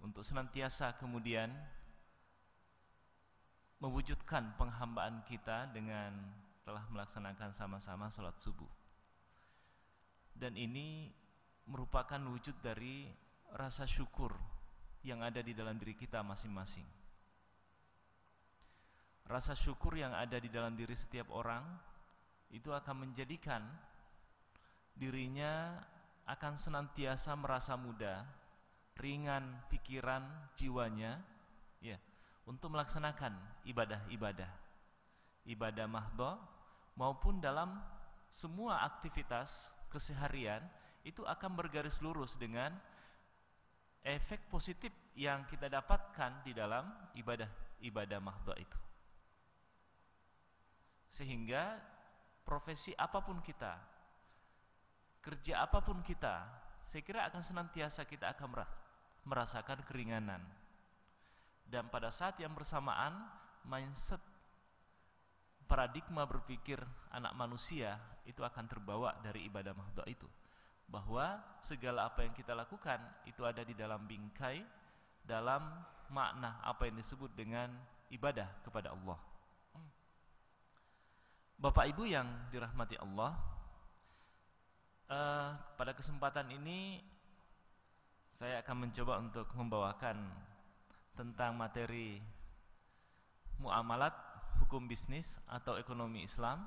untuk senantiasa kemudian mewujudkan penghambaan kita dengan telah melaksanakan sama-sama sholat subuh. Dan ini merupakan wujud dari rasa syukur yang ada di dalam diri kita masing-masing. Rasa syukur yang ada di dalam diri setiap orang itu akan menjadikan dirinya akan senantiasa merasa mudah, ringan pikiran, jiwanya, ya, untuk melaksanakan ibadah mahdhah maupun dalam semua aktivitas keseharian itu akan bergaris lurus dengan efek positif yang kita dapatkan di dalam ibadah mahdhah itu. Sehingga profesi apapun kita, kerja apapun kita, saya kira akan senantiasa kita akan merasakan keringanan. Dan pada saat yang bersamaan, mindset, paradigma berpikir anak manusia itu akan terbawa dari ibadah mahdhah itu, bahwa segala apa yang kita lakukan itu ada di dalam bingkai, dalam makna apa yang disebut dengan ibadah kepada Allah. Bapak Ibu yang dirahmati Allah, pada kesempatan ini saya akan mencoba untuk membawakan tentang materi muamalat, hukum bisnis atau ekonomi Islam.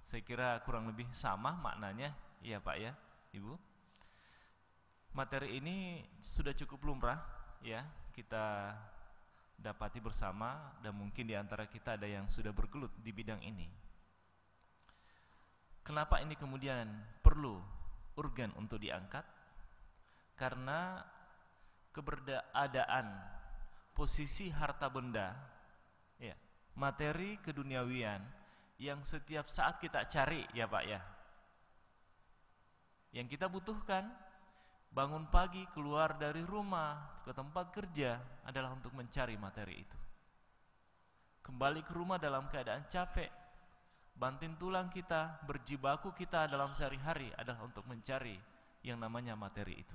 Saya kira kurang lebih sama maknanya, iya Pak ya, Ibu. Materi ini sudah cukup lumrah ya kita dapati bersama, dan mungkin di antara kita ada yang sudah bergelut di bidang ini. Kenapa ini kemudian perlu urgen untuk diangkat? Karena keberadaan posisi harta benda, ya, materi keduniawian yang setiap saat kita cari ya Pak ya, yang kita butuhkan, bangun pagi keluar dari rumah ke tempat kerja adalah untuk mencari materi itu. Kembali ke rumah dalam keadaan capek, banting tulang kita, berjibaku kita dalam sehari-hari adalah untuk mencari yang namanya materi itu.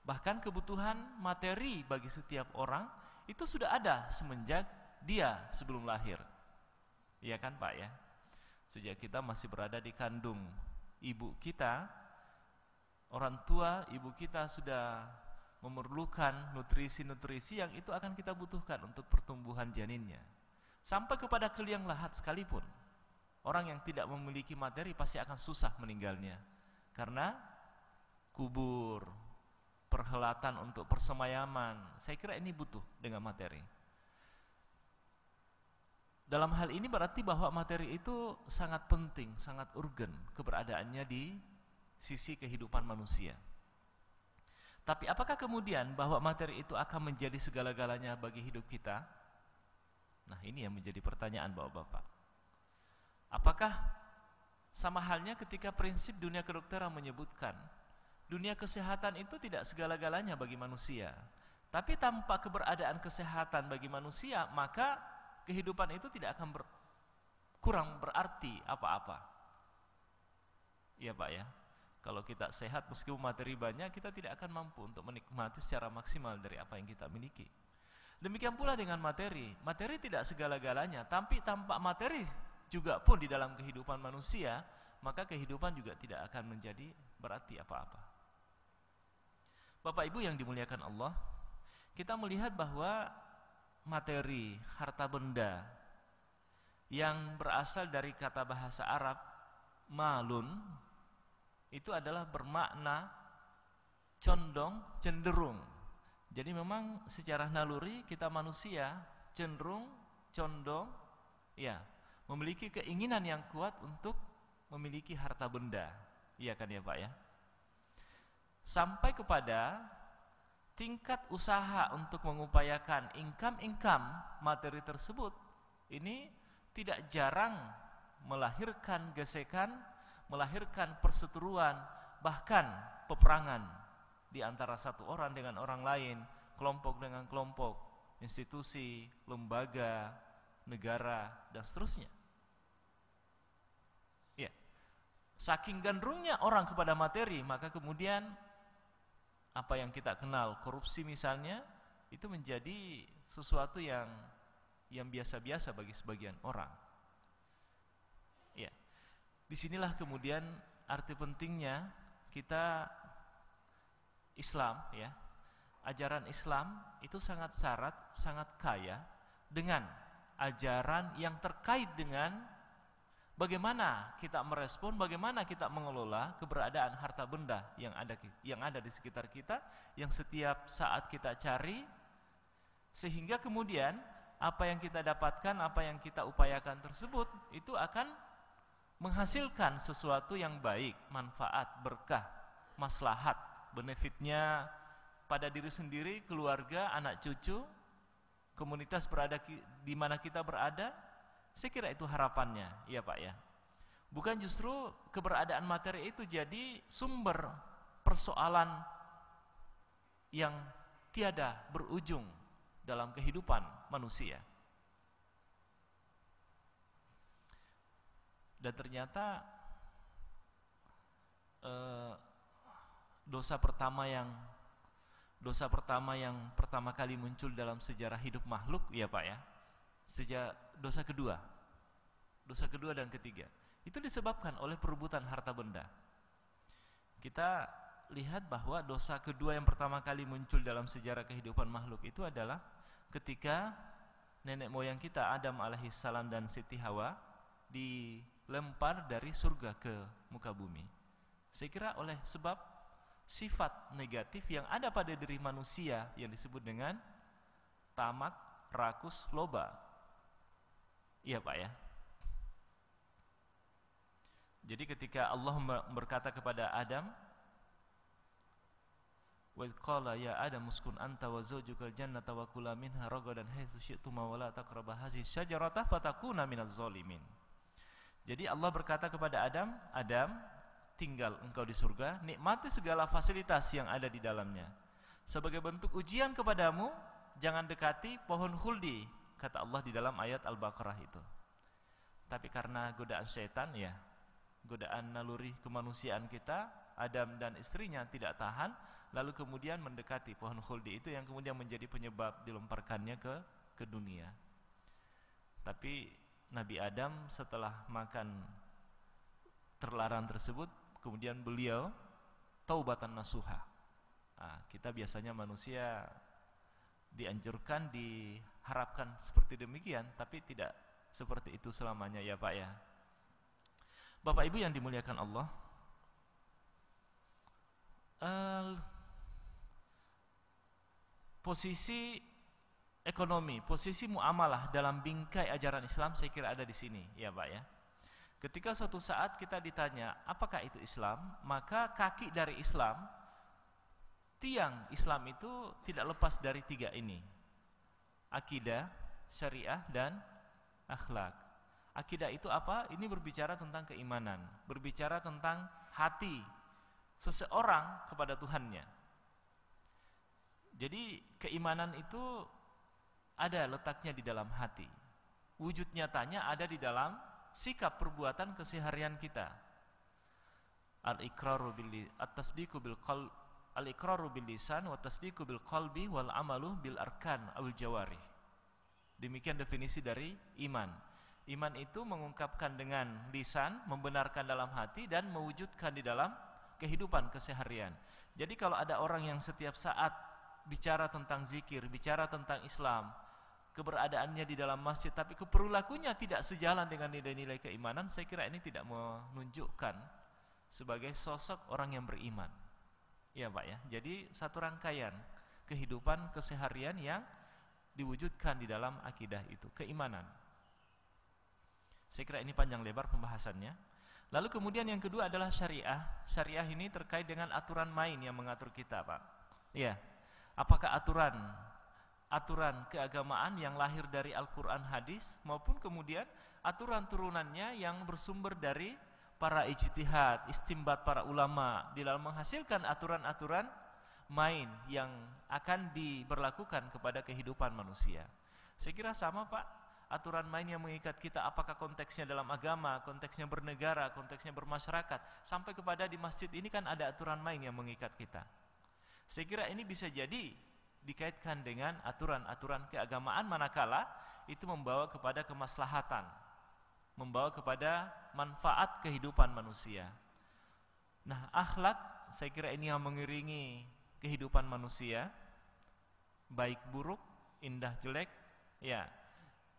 Bahkan kebutuhan materi bagi setiap orang itu sudah ada semenjak dia sebelum lahir. Iya kan Pak ya? Sejak kita masih berada di kandung ibu kita, orang tua ibu kita sudah memerlukan nutrisi-nutrisi yang itu akan kita butuhkan untuk pertumbuhan janinnya. Sampai kepada keliang lahat sekalipun, orang yang tidak memiliki materi pasti akan susah meninggalnya. Karena kubur, perhelatan untuk persemayaman, saya kira ini butuh dengan materi. Dalam hal ini berarti bahwa materi itu sangat penting, sangat urgen keberadaannya di sisi kehidupan manusia. Tapi apakah kemudian bahwa materi itu akan menjadi segala-galanya bagi hidup kita? Nah, ini yang menjadi pertanyaan Bapak-bapak. Apakah sama halnya ketika prinsip dunia kedokteran menyebutkan dunia kesehatan itu tidak segala-galanya bagi manusia, tapi tanpa keberadaan kesehatan bagi manusia, maka kehidupan itu tidak akan kurang berarti apa-apa. Iya Pak ya. Kalau kita sehat meskipun materi banyak, kita tidak akan mampu untuk menikmati secara maksimal dari apa yang kita miliki. Demikian pula dengan materi. Materi tidak segala-galanya, tapi tanpa materi juga pun di dalam kehidupan manusia, maka kehidupan juga tidak akan menjadi berarti apa-apa. Bapak Ibu yang dimuliakan Allah, kita melihat bahwa materi, harta benda yang berasal dari kata bahasa Arab malun itu adalah bermakna condong, cenderung. Jadi memang secara naluri kita manusia cenderung, condong, ya, memiliki keinginan yang kuat untuk memiliki harta benda. Iya kan ya Pak ya? Sampai kepada tingkat usaha untuk mengupayakan income materi tersebut ini tidak jarang melahirkan gesekan, melahirkan perseteruan, bahkan peperangan di antara satu orang dengan orang lain, kelompok dengan kelompok, institusi, lembaga, negara, dan seterusnya. Ya. Saking gandrungnya orang kepada materi, maka kemudian apa yang kita kenal korupsi misalnya, itu menjadi sesuatu yang biasa-biasa bagi sebagian orang. Ya, disinilah kemudian arti pentingnya kita Islam, ya, ajaran Islam itu sangat syarat, sangat kaya dengan ajaran yang terkait dengan bagaimana kita merespon, bagaimana kita mengelola keberadaan harta benda yang ada di sekitar kita, yang setiap saat kita cari, sehingga kemudian apa yang kita dapatkan, apa yang kita upayakan tersebut itu akan menghasilkan sesuatu yang baik, manfaat, berkah, maslahat, benefitnya pada diri sendiri, keluarga, anak cucu, komunitas berada di mana kita berada. Saya kira itu harapannya, ya Pak ya. Bukan justru keberadaan materi itu jadi sumber persoalan yang tiada berujung dalam kehidupan manusia. Dan ternyata dosa pertama yang pertama kali muncul dalam sejarah hidup makhluk, ya Pak ya, dosa kedua dan ketiga itu disebabkan oleh perebutan harta benda. Kita lihat bahwa dosa kedua yang pertama kali muncul dalam sejarah kehidupan makhluk itu adalah ketika nenek moyang kita Adam alaihissalam dan Siti Hawa dilempar dari surga ke muka bumi. Saya kira oleh sebab sifat negatif yang ada pada diri manusia yang disebut dengan tamak, rakus, loba. Iya Pak ya. Jadi ketika Allah berkata kepada Adam, wa qala ya Adam uskun anta wa zawjukal jannata wa kula minha ragadan haitsu syi'tuma wa la taqrabu hadhihi syajarata fatakuna minaz zalimin. Jadi Allah berkata kepada Adam, Adam, tinggal engkau di surga, nikmati segala fasilitas yang ada di dalamnya. Sebagai bentuk ujian kepadamu, jangan dekati pohon khuldi, kata Allah di dalam ayat Al-Baqarah itu. Tapi karena godaan syaitan, ya, godaan naluri kemanusiaan kita, Adam dan istrinya tidak tahan, lalu kemudian mendekati pohon khuldi itu yang kemudian menjadi penyebab dilemparkannya ke dunia. Tapi Nabi Adam setelah makan terlarang tersebut, kemudian beliau taubatan nasuha. Nah, kita biasanya manusia dianjurkan, diharapkan seperti demikian, tapi tidak seperti itu selamanya, ya Pak ya. Bapak Ibu yang dimuliakan Allah, posisi ekonomi, posisi muamalah dalam bingkai ajaran Islam saya kira ada di sini, ya Pak ya. Ketika suatu saat kita ditanya apakah itu Islam, maka kaki dari Islam, tiang Islam itu tidak lepas dari tiga ini: akidah, syariah, dan akhlak. Akidah itu apa? Ini berbicara tentang keimanan, berbicara tentang hati seseorang kepada Tuhannya. Jadi keimanan itu ada letaknya di dalam hati. Wujud nyatanya ada di dalam sikap perbuatan keseharian kita. Al-iqraru bil lisan wa tasdiqu bil qalbi wal amalu bil arkan awil jawarih. Demikian definisi dari iman. Iman itu mengungkapkan dengan lisan, membenarkan dalam hati, dan mewujudkan di dalam kehidupan keseharian. Jadi kalau ada orang yang setiap saat bicara tentang zikir, bicara tentang Islam, keberadaannya di dalam masjid, tapi perilakunya tidak sejalan dengan nilai-nilai keimanan, saya kira ini tidak menunjukkan sebagai sosok orang yang beriman. Ya Pak ya. Jadi satu rangkaian kehidupan keseharian yang diwujudkan di dalam akidah itu, keimanan. Saya kira ini panjang lebar pembahasannya. Lalu kemudian yang kedua adalah syariah. Syariah ini terkait dengan aturan main yang mengatur kita, Pak. Ya. Apakah aturan keagamaan yang lahir dari Al-Quran, hadis, maupun kemudian aturan turunannya yang bersumber dari para ijtihad, istimbat para ulama di dalam menghasilkan aturan-aturan main yang akan diberlakukan kepada kehidupan manusia. Saya kira sama Pak, aturan main yang mengikat kita, apakah konteksnya dalam agama, konteksnya bernegara, konteksnya bermasyarakat, sampai kepada di masjid ini kan ada aturan main yang mengikat kita. Saya kira ini bisa jadi dikaitkan dengan aturan-aturan keagamaan manakala itu membawa kepada kemaslahatan, membawa kepada manfaat kehidupan manusia. Nah, akhlak saya kira ini yang mengiringi kehidupan manusia, baik buruk, indah jelek, ya.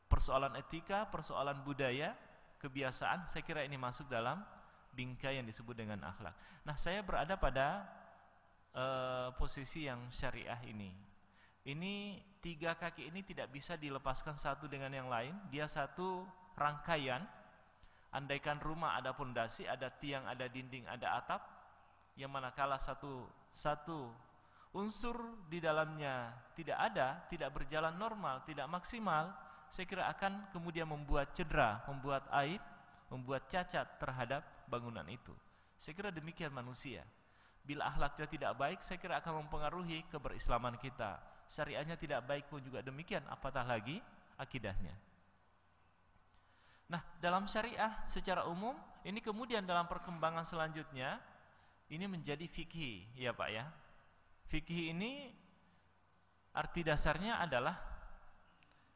Persoalan etika, persoalan budaya, kebiasaan, saya kira ini masuk dalam bingkai yang disebut dengan akhlak. Nah, saya berada pada posisi yang syariah ini. Ini 3 kaki ini tidak bisa dilepaskan satu dengan yang lain. Dia satu rangkaian. Andaikan rumah ada pondasi, ada tiang, ada dinding, ada atap, yang manakala satu unsur di dalamnya tidak ada, tidak berjalan normal, tidak maksimal, saya kira akan kemudian membuat cedera, membuat aib, membuat cacat terhadap bangunan itu. Saya kira demikian manusia. Bila akhlaknya tidak baik, saya kira akan mempengaruhi keberislaman kita. Syariahnya tidak baik pun juga demikian, apatah lagi akidahnya. Nah, dalam syariah secara umum, ini kemudian dalam perkembangan selanjutnya, ini menjadi fikih, ya Pak ya. Fikih ini arti dasarnya adalah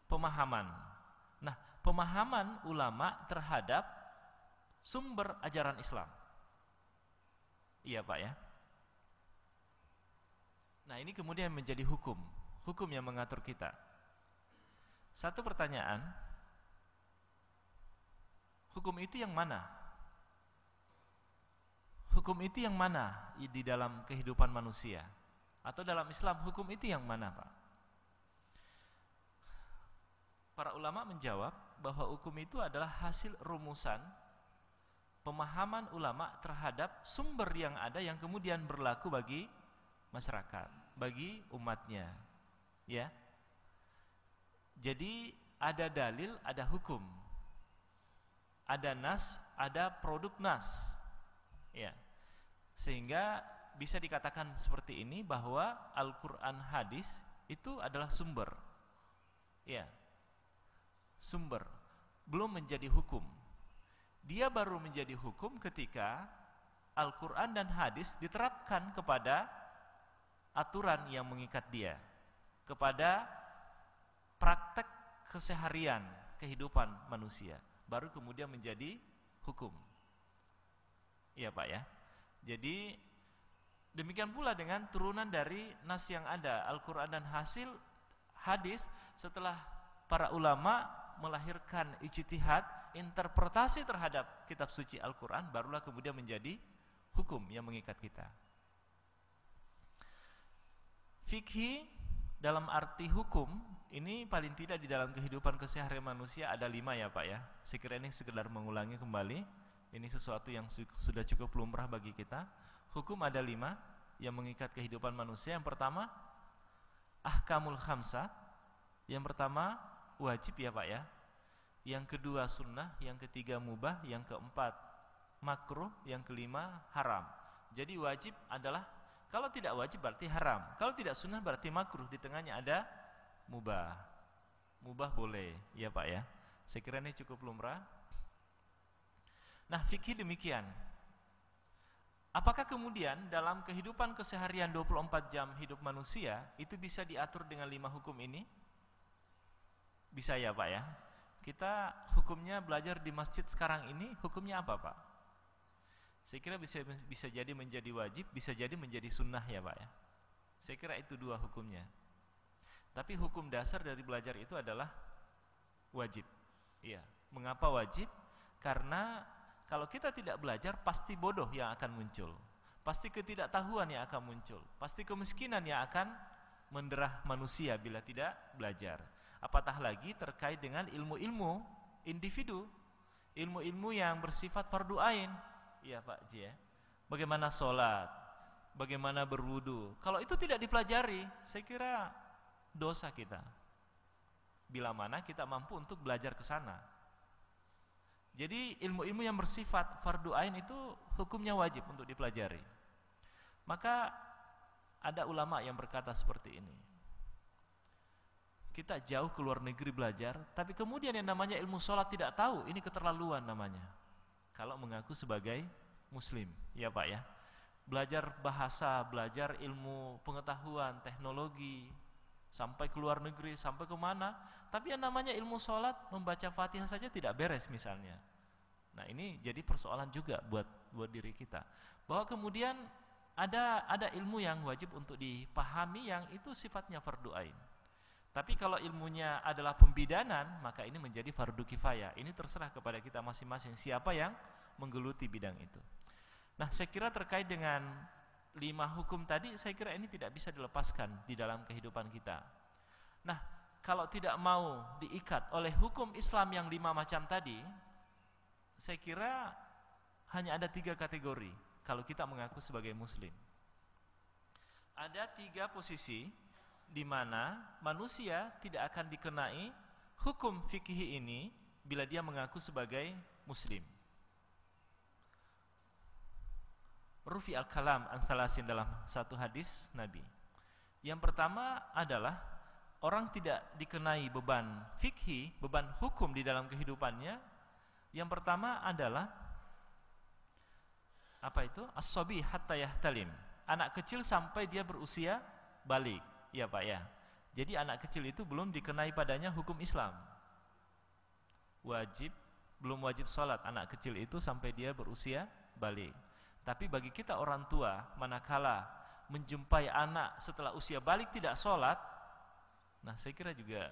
pemahaman. Nah, pemahaman ulama terhadap sumber ajaran Islam. Iya Pak ya. Nah, ini kemudian menjadi hukum yang mengatur kita. Satu pertanyaan, hukum itu yang mana? Hukum itu yang mana di dalam kehidupan manusia? Atau dalam Islam hukum itu yang mana, Pak? Para ulama menjawab bahwa hukum itu adalah hasil rumusan pemahaman ulama terhadap sumber yang ada yang kemudian berlaku bagi masyarakat, bagi umatnya. Ya. Jadi ada dalil, ada hukum. Ada nas, ada produk nas. Ya. Sehingga bisa dikatakan seperti ini bahwa Al-Qur'an, hadis itu adalah sumber. Ya. Sumber, belum menjadi hukum. Dia baru menjadi hukum ketika Al-Qur'an dan hadis diterapkan kepada aturan yang mengikat dia, kepada praktek keseharian kehidupan manusia, baru kemudian menjadi hukum. Iya Pak ya. Jadi demikian pula dengan turunan dari nas yang ada, Al-Qur'an dan hadis, setelah para ulama melahirkan ijtihad, interpretasi terhadap kitab suci Al-Qur'an, barulah kemudian menjadi hukum yang mengikat kita. Fikih dalam arti hukum ini paling tidak di dalam kehidupan keseharian manusia ada 5 ya Pak ya. Saya kira ini sekedar mengulangi kembali. Ini sesuatu yang sudah cukup lumrah bagi kita. Hukum ada 5 yang mengikat kehidupan manusia. Yang pertama ahkamul khamsah. Yang pertama wajib ya Pak ya. Yang kedua sunnah, yang ketiga mubah, yang keempat makruh, yang kelima haram. Jadi wajib adalah, kalau tidak wajib berarti haram, kalau tidak sunnah berarti makruh, di tengahnya ada mubah. Mubah boleh, ya Pak ya. Saya kira ini cukup lumrah. Nah, fikih demikian. Apakah kemudian dalam kehidupan keseharian 24 jam hidup manusia itu bisa diatur dengan 5 hukum ini? Bisa ya Pak ya. Kita hukumnya belajar di masjid sekarang ini, hukumnya apa Pak? Saya kira bisa jadi menjadi wajib, bisa jadi menjadi sunnah ya Pak ya. Saya kira itu 2 hukumnya. Tapi hukum dasar dari belajar itu adalah wajib. Iya. Mengapa wajib? Karena kalau kita tidak belajar, pasti bodoh yang akan muncul, pasti ketidaktahuan yang akan muncul, pasti kemiskinan yang akan menderah manusia bila tidak belajar. Apatah lagi terkait dengan ilmu-ilmu individu, ilmu-ilmu yang bersifat fardu ain. Iya Pak Ji ya. Bagaimana sholat, bagaimana berwudu. Kalau itu tidak dipelajari, saya kira dosa kita. Bila mana kita mampu untuk belajar ke sana. Jadi ilmu-ilmu yang bersifat fardu ain itu hukumnya wajib untuk dipelajari. Maka ada ulama yang berkata seperti ini. Kita jauh ke luar negeri belajar, tapi kemudian yang namanya ilmu sholat tidak tahu, ini keterlaluan namanya. Kalau mengaku sebagai muslim, ya Pak ya. belajar bahasa, belajar ilmu pengetahuan, teknologi, sampai ke luar negeri, sampai kemana, tapi yang namanya ilmu sholat, membaca Fatihah saja tidak beres misalnya. Nah ini jadi persoalan juga buat diri kita, bahwa kemudian ada ilmu yang wajib untuk dipahami yang itu sifatnya fardu ain. Tapi kalau ilmunya adalah pembidanan, maka ini menjadi fardu kifayah. Ini terserah kepada kita masing-masing siapa yang menggeluti bidang itu. Nah, saya kira terkait dengan 5 hukum tadi, saya kira ini tidak bisa dilepaskan di dalam kehidupan kita. Nah, kalau tidak mau diikat oleh hukum Islam yang 5 macam tadi, saya kira hanya ada 3 kategori kalau kita mengaku sebagai muslim. Ada 3 posisi di mana manusia tidak akan dikenai hukum fikih ini bila dia mengaku sebagai muslim. Rufi al-kalam an salasin dalam satu hadis Nabi. Yang pertama adalah orang tidak dikenai beban fikih, beban hukum di dalam kehidupannya. Yang pertama adalah apa itu? As-sabi hatta yahtalim. Anak kecil sampai dia berusia balik. Ya Pak ya. Jadi anak kecil itu belum dikenai padanya hukum Islam. Belum wajib sholat anak kecil itu sampai dia berusia balik. Tapi bagi kita orang tua, manakala menjumpai anak setelah usia balik tidak sholat, nah saya kira juga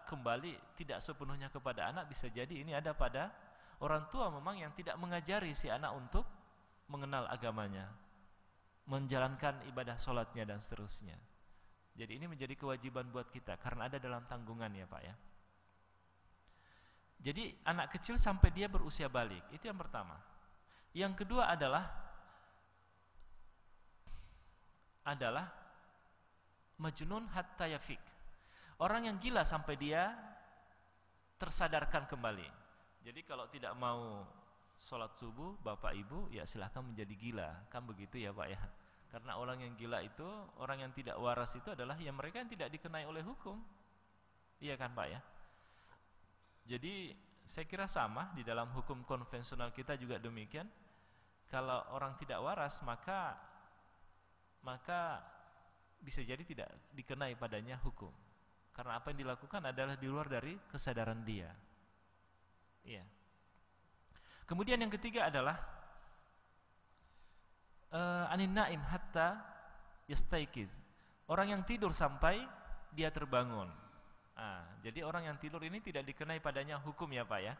kembali tidak sepenuhnya kepada anak, bisa jadi ini ada pada orang tua memang yang tidak mengajari si anak untuk mengenal agamanya, menjalankan ibadah sholatnya dan seterusnya. Jadi ini menjadi kewajiban buat kita karena ada dalam tanggungan ya Pak ya. Jadi anak kecil sampai dia berusia balik, itu yang pertama. Yang kedua adalah majnun hatta yafik. Orang yang gila sampai dia tersadarkan kembali. Jadi kalau tidak mau sholat subuh Bapak Ibu ya silahkan menjadi gila, kan begitu ya Pak ya. Karena orang yang gila itu, orang yang tidak waras itu adalah yang mereka yang tidak dikenai oleh hukum. Iya kan Pak ya. Jadi saya kira sama di dalam hukum konvensional kita juga demikian. Kalau orang tidak waras maka bisa jadi tidak dikenai padanya hukum. Karena apa yang dilakukan adalah di luar dari kesadaran dia. Iya. Kemudian yang ketiga adalah anin naim hatta yastaiqiz. Orang yang tidur sampai dia terbangun. Jadi orang yang tidur ini tidak dikenai padanya hukum ya Pak ya.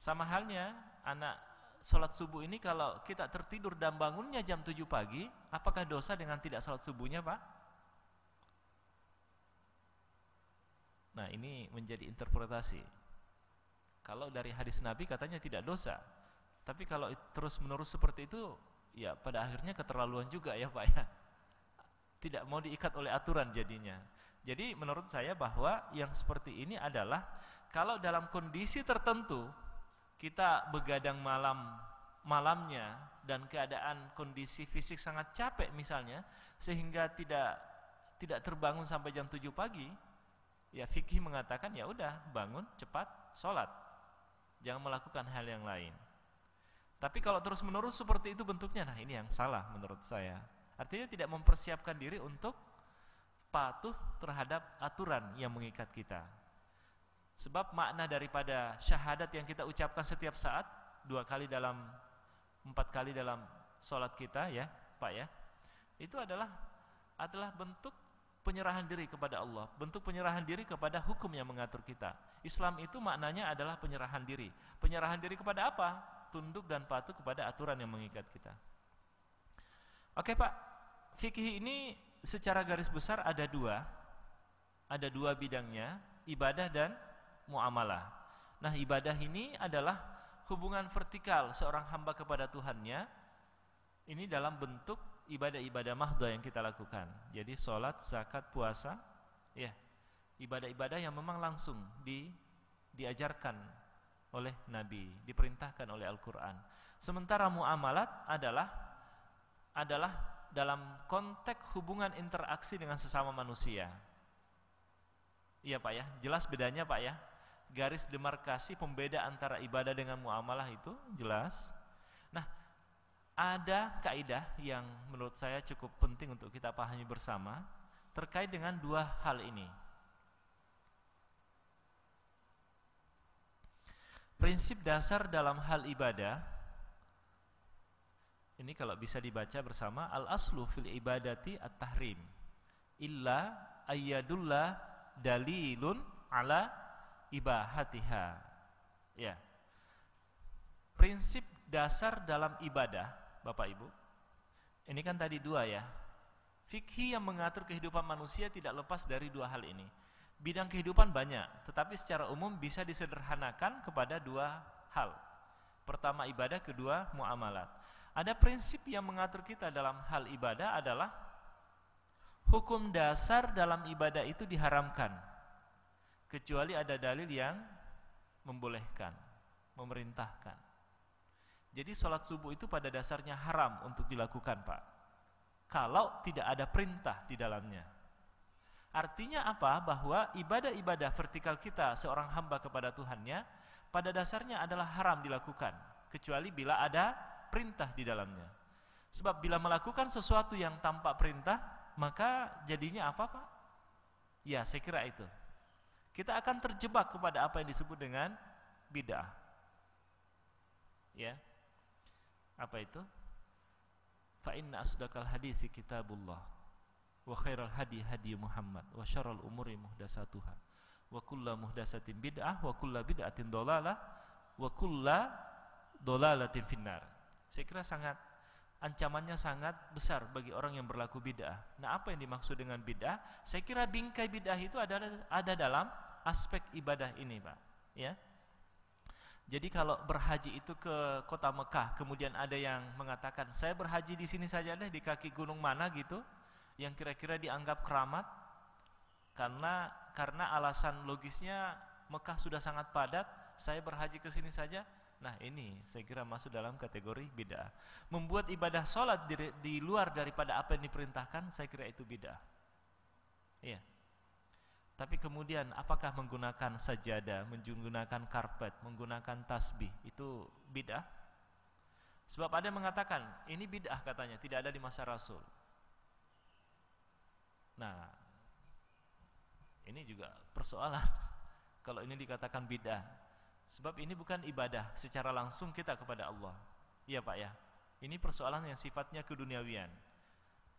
Sama halnya anak sholat subuh ini kalau kita tertidur dan bangunnya jam 7 pagi, apakah dosa dengan tidak sholat subuhnya Pak? Nah ini menjadi interpretasi. Kalau dari hadis Nabi katanya tidak dosa, tapi kalau terus menerus seperti itu, ya pada akhirnya keterlaluan juga ya Pak ya. Tidak mau diikat oleh aturan jadinya. Jadi menurut saya bahwa yang seperti ini adalah kalau dalam kondisi tertentu kita begadang malamnya dan keadaan kondisi fisik sangat capek misalnya sehingga tidak terbangun sampai jam 7 pagi, ya fikih mengatakan ya udah bangun cepat sholat, jangan melakukan hal yang lain. Tapi kalau terus menerus seperti itu bentuknya, nah ini yang salah menurut saya. Artinya tidak mempersiapkan diri untuk patuh terhadap aturan yang mengikat kita. Sebab makna daripada syahadat yang kita ucapkan setiap saat 2 kali dalam 4 kali dalam sholat kita ya Pak ya, itu adalah bentuk penyerahan diri kepada Allah, bentuk penyerahan diri kepada hukum yang mengatur kita. Islam itu maknanya adalah penyerahan diri. Penyerahan diri kepada apa? Tunduk dan patuh kepada aturan yang mengikat kita. Oke Pak, fikih ini secara garis besar ada dua bidangnya, ibadah dan muamalah. Nah ibadah ini adalah hubungan vertikal seorang hamba kepada Tuhannya. Ini dalam bentuk ibadah-ibadah mahdhah yang kita lakukan. Jadi sholat, zakat, puasa, ya ibadah-ibadah yang memang langsung diajarkan oleh Nabi, diperintahkan oleh Al-Quran. Sementara muamalat adalah dalam konteks hubungan interaksi dengan sesama manusia. Iya Pak ya, jelas bedanya Pak ya. Garis demarkasi pembeda antara ibadah dengan muamalah itu jelas. Nah, ada kaidah yang menurut saya cukup penting untuk kita pahami bersama terkait dengan dua hal ini. Prinsip dasar dalam hal ibadah ini kalau bisa dibaca bersama, al-aslu fil ibadati at-tahrim illa ayyadullah dalilun ala ibahatiha. Ya. Prinsip dasar dalam ibadah, Bapak Ibu, ini kan tadi dua ya. Fikih yang mengatur kehidupan manusia tidak lepas dari dua hal ini. Bidang kehidupan banyak, tetapi secara umum bisa disederhanakan kepada dua hal. Pertama ibadah, kedua muamalat. Ada prinsip yang mengatur kita dalam hal ibadah adalah hukum dasar dalam ibadah itu diharamkan, kecuali ada dalil yang membolehkan, memerintahkan. Jadi sholat subuh itu pada dasarnya haram untuk dilakukan, Pak, kalau tidak ada perintah di dalamnya. Artinya apa? Bahwa ibadah-ibadah vertikal kita seorang hamba kepada Tuhannya pada dasarnya adalah haram dilakukan, kecuali bila ada perintah di dalamnya. Sebab bila melakukan sesuatu yang tanpa perintah, maka jadinya apa, Pak? Ya, saya kira itu. Kita akan terjebak kepada apa yang disebut dengan bid'ah. Ya. Apa itu? Fa inna asdaqal haditsi kitabullah wa khairal hadi hadi Muhammad wa syarrul umuri muhdatsatuha wa kullu muhdatsatin bid'ah wa kullu bid'atin dhalalah wa kullu dhalalatin finnar. Saya kira ancamannya sangat besar bagi orang yang berlaku bid'ah. Nah, apa yang dimaksud dengan bid'ah? Saya kira bingkai bid'ah itu ada dalam aspek ibadah ini, Pak. Ya. Jadi kalau berhaji itu ke kota Mekah, kemudian ada yang mengatakan, saya berhaji di sini saja deh, di kaki gunung mana gitu, yang kira-kira dianggap keramat, karena alasan logisnya Mekah sudah sangat padat, saya berhaji ke sini saja. Nah, ini saya kira masuk dalam kategori bid'ah. Membuat ibadah sholat di luar daripada apa yang diperintahkan, saya kira itu bid'ah. Iya. Tapi kemudian apakah menggunakan sajadah, menggunakan karpet, menggunakan tasbih itu bid'ah? Sebab ada yang mengatakan ini bid'ah katanya, tidak ada di masa Rasul. Nah, ini juga persoalan kalau ini dikatakan bid'ah. Sebab ini bukan ibadah secara langsung kita kepada Allah. Iya, Pak ya. Ini persoalan yang sifatnya keduniawian.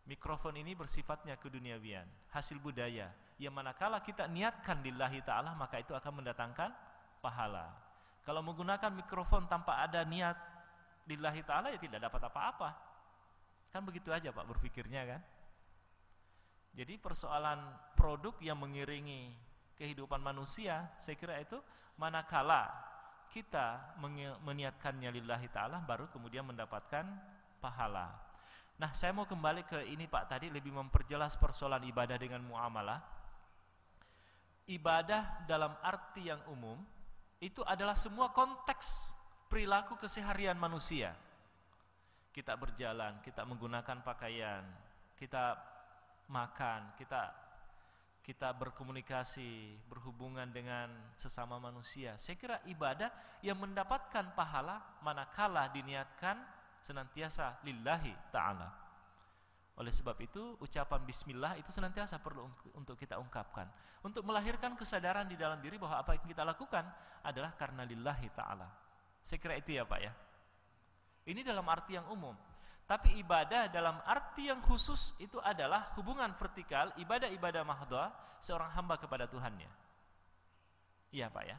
Mikrofon ini bersifatnya keduniawian, hasil budaya. Yang manakala kita niatkan lillahi ta'ala, maka itu akan mendatangkan pahala. Kalau menggunakan mikrofon tanpa ada niat lillahi ta'ala, ya tidak dapat apa-apa. Kan begitu aja, Pak, berpikirnya kan. Jadi persoalan produk yang mengiringi kehidupan manusia, saya kira itu manakala kita meniatkannya lillahi ta'ala, baru kemudian mendapatkan pahala. Nah, saya mau kembali ke ini, Pak, tadi lebih memperjelas persoalan ibadah dengan muamalah. Ibadah dalam arti yang umum itu adalah semua konteks perilaku keseharian manusia. Kita berjalan, kita menggunakan pakaian, kita makan, kita berkomunikasi, berhubungan dengan sesama manusia. Saya kira ibadah yang mendapatkan pahala manakala diniatkan senantiasa lillahi ta'ala. Oleh sebab itu ucapan bismillah itu senantiasa perlu untuk kita ungkapkan, untuk melahirkan kesadaran di dalam diri bahwa apa yang kita lakukan adalah karena lillahi ta'ala. Saya kira itu ya, Pak ya. Ini dalam arti yang umum. Tapi ibadah dalam arti yang khusus itu adalah hubungan vertikal, ibadah-ibadah mahdhah seorang hamba kepada Tuhannya. Iya, Pak ya.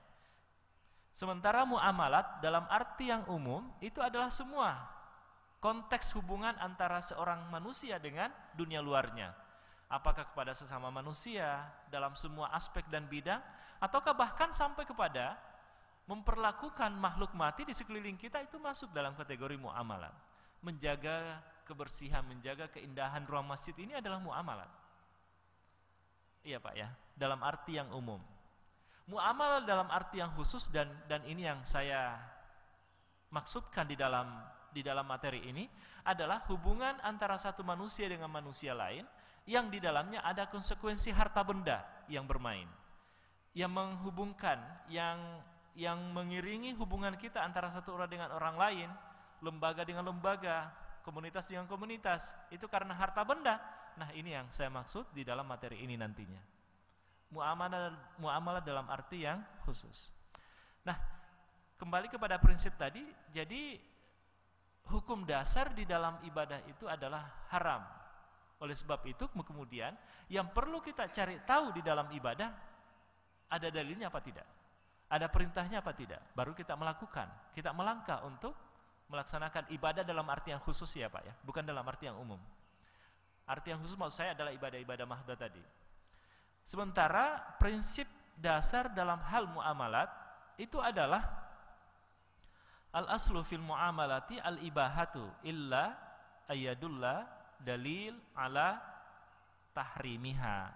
Sementara muamalat dalam arti yang umum itu adalah semua konteks hubungan antara seorang manusia dengan dunia luarnya. Apakah kepada sesama manusia dalam semua aspek dan bidang, ataukah bahkan sampai kepada memperlakukan makhluk mati di sekeliling kita, itu masuk dalam kategori muamalat. Menjaga kebersihan, menjaga keindahan ruang masjid ini adalah muamalat. Iya, Pak ya, dalam arti yang umum. Muamalat dalam arti yang khusus dan ini yang saya maksudkan di dalam materi ini adalah hubungan antara satu manusia dengan manusia lain yang di dalamnya ada konsekuensi harta benda yang bermain, yang menghubungkan, yang mengiringi hubungan kita antara satu orang dengan orang lain, lembaga dengan lembaga, komunitas dengan komunitas, itu karena harta benda. Nah, ini yang saya maksud di dalam materi ini nantinya. Muamalah dalam arti yang khusus. Nah, kembali kepada prinsip tadi, jadi hukum dasar di dalam ibadah itu adalah haram. Oleh sebab itu kemudian yang perlu kita cari tahu di dalam ibadah, ada dalilnya apa tidak? Ada perintahnya apa tidak? Baru kita melakukan, kita melangkah untuk melaksanakan ibadah dalam arti yang khusus ya Pak ya, bukan dalam arti yang umum. Arti yang khusus maksud saya adalah ibadah-ibadah mahdoh tadi. Sementara prinsip dasar dalam hal muamalat itu adalah al-aslu fil muamalati al-ibahatu illa ayyadullah dalil ala tahrimiha.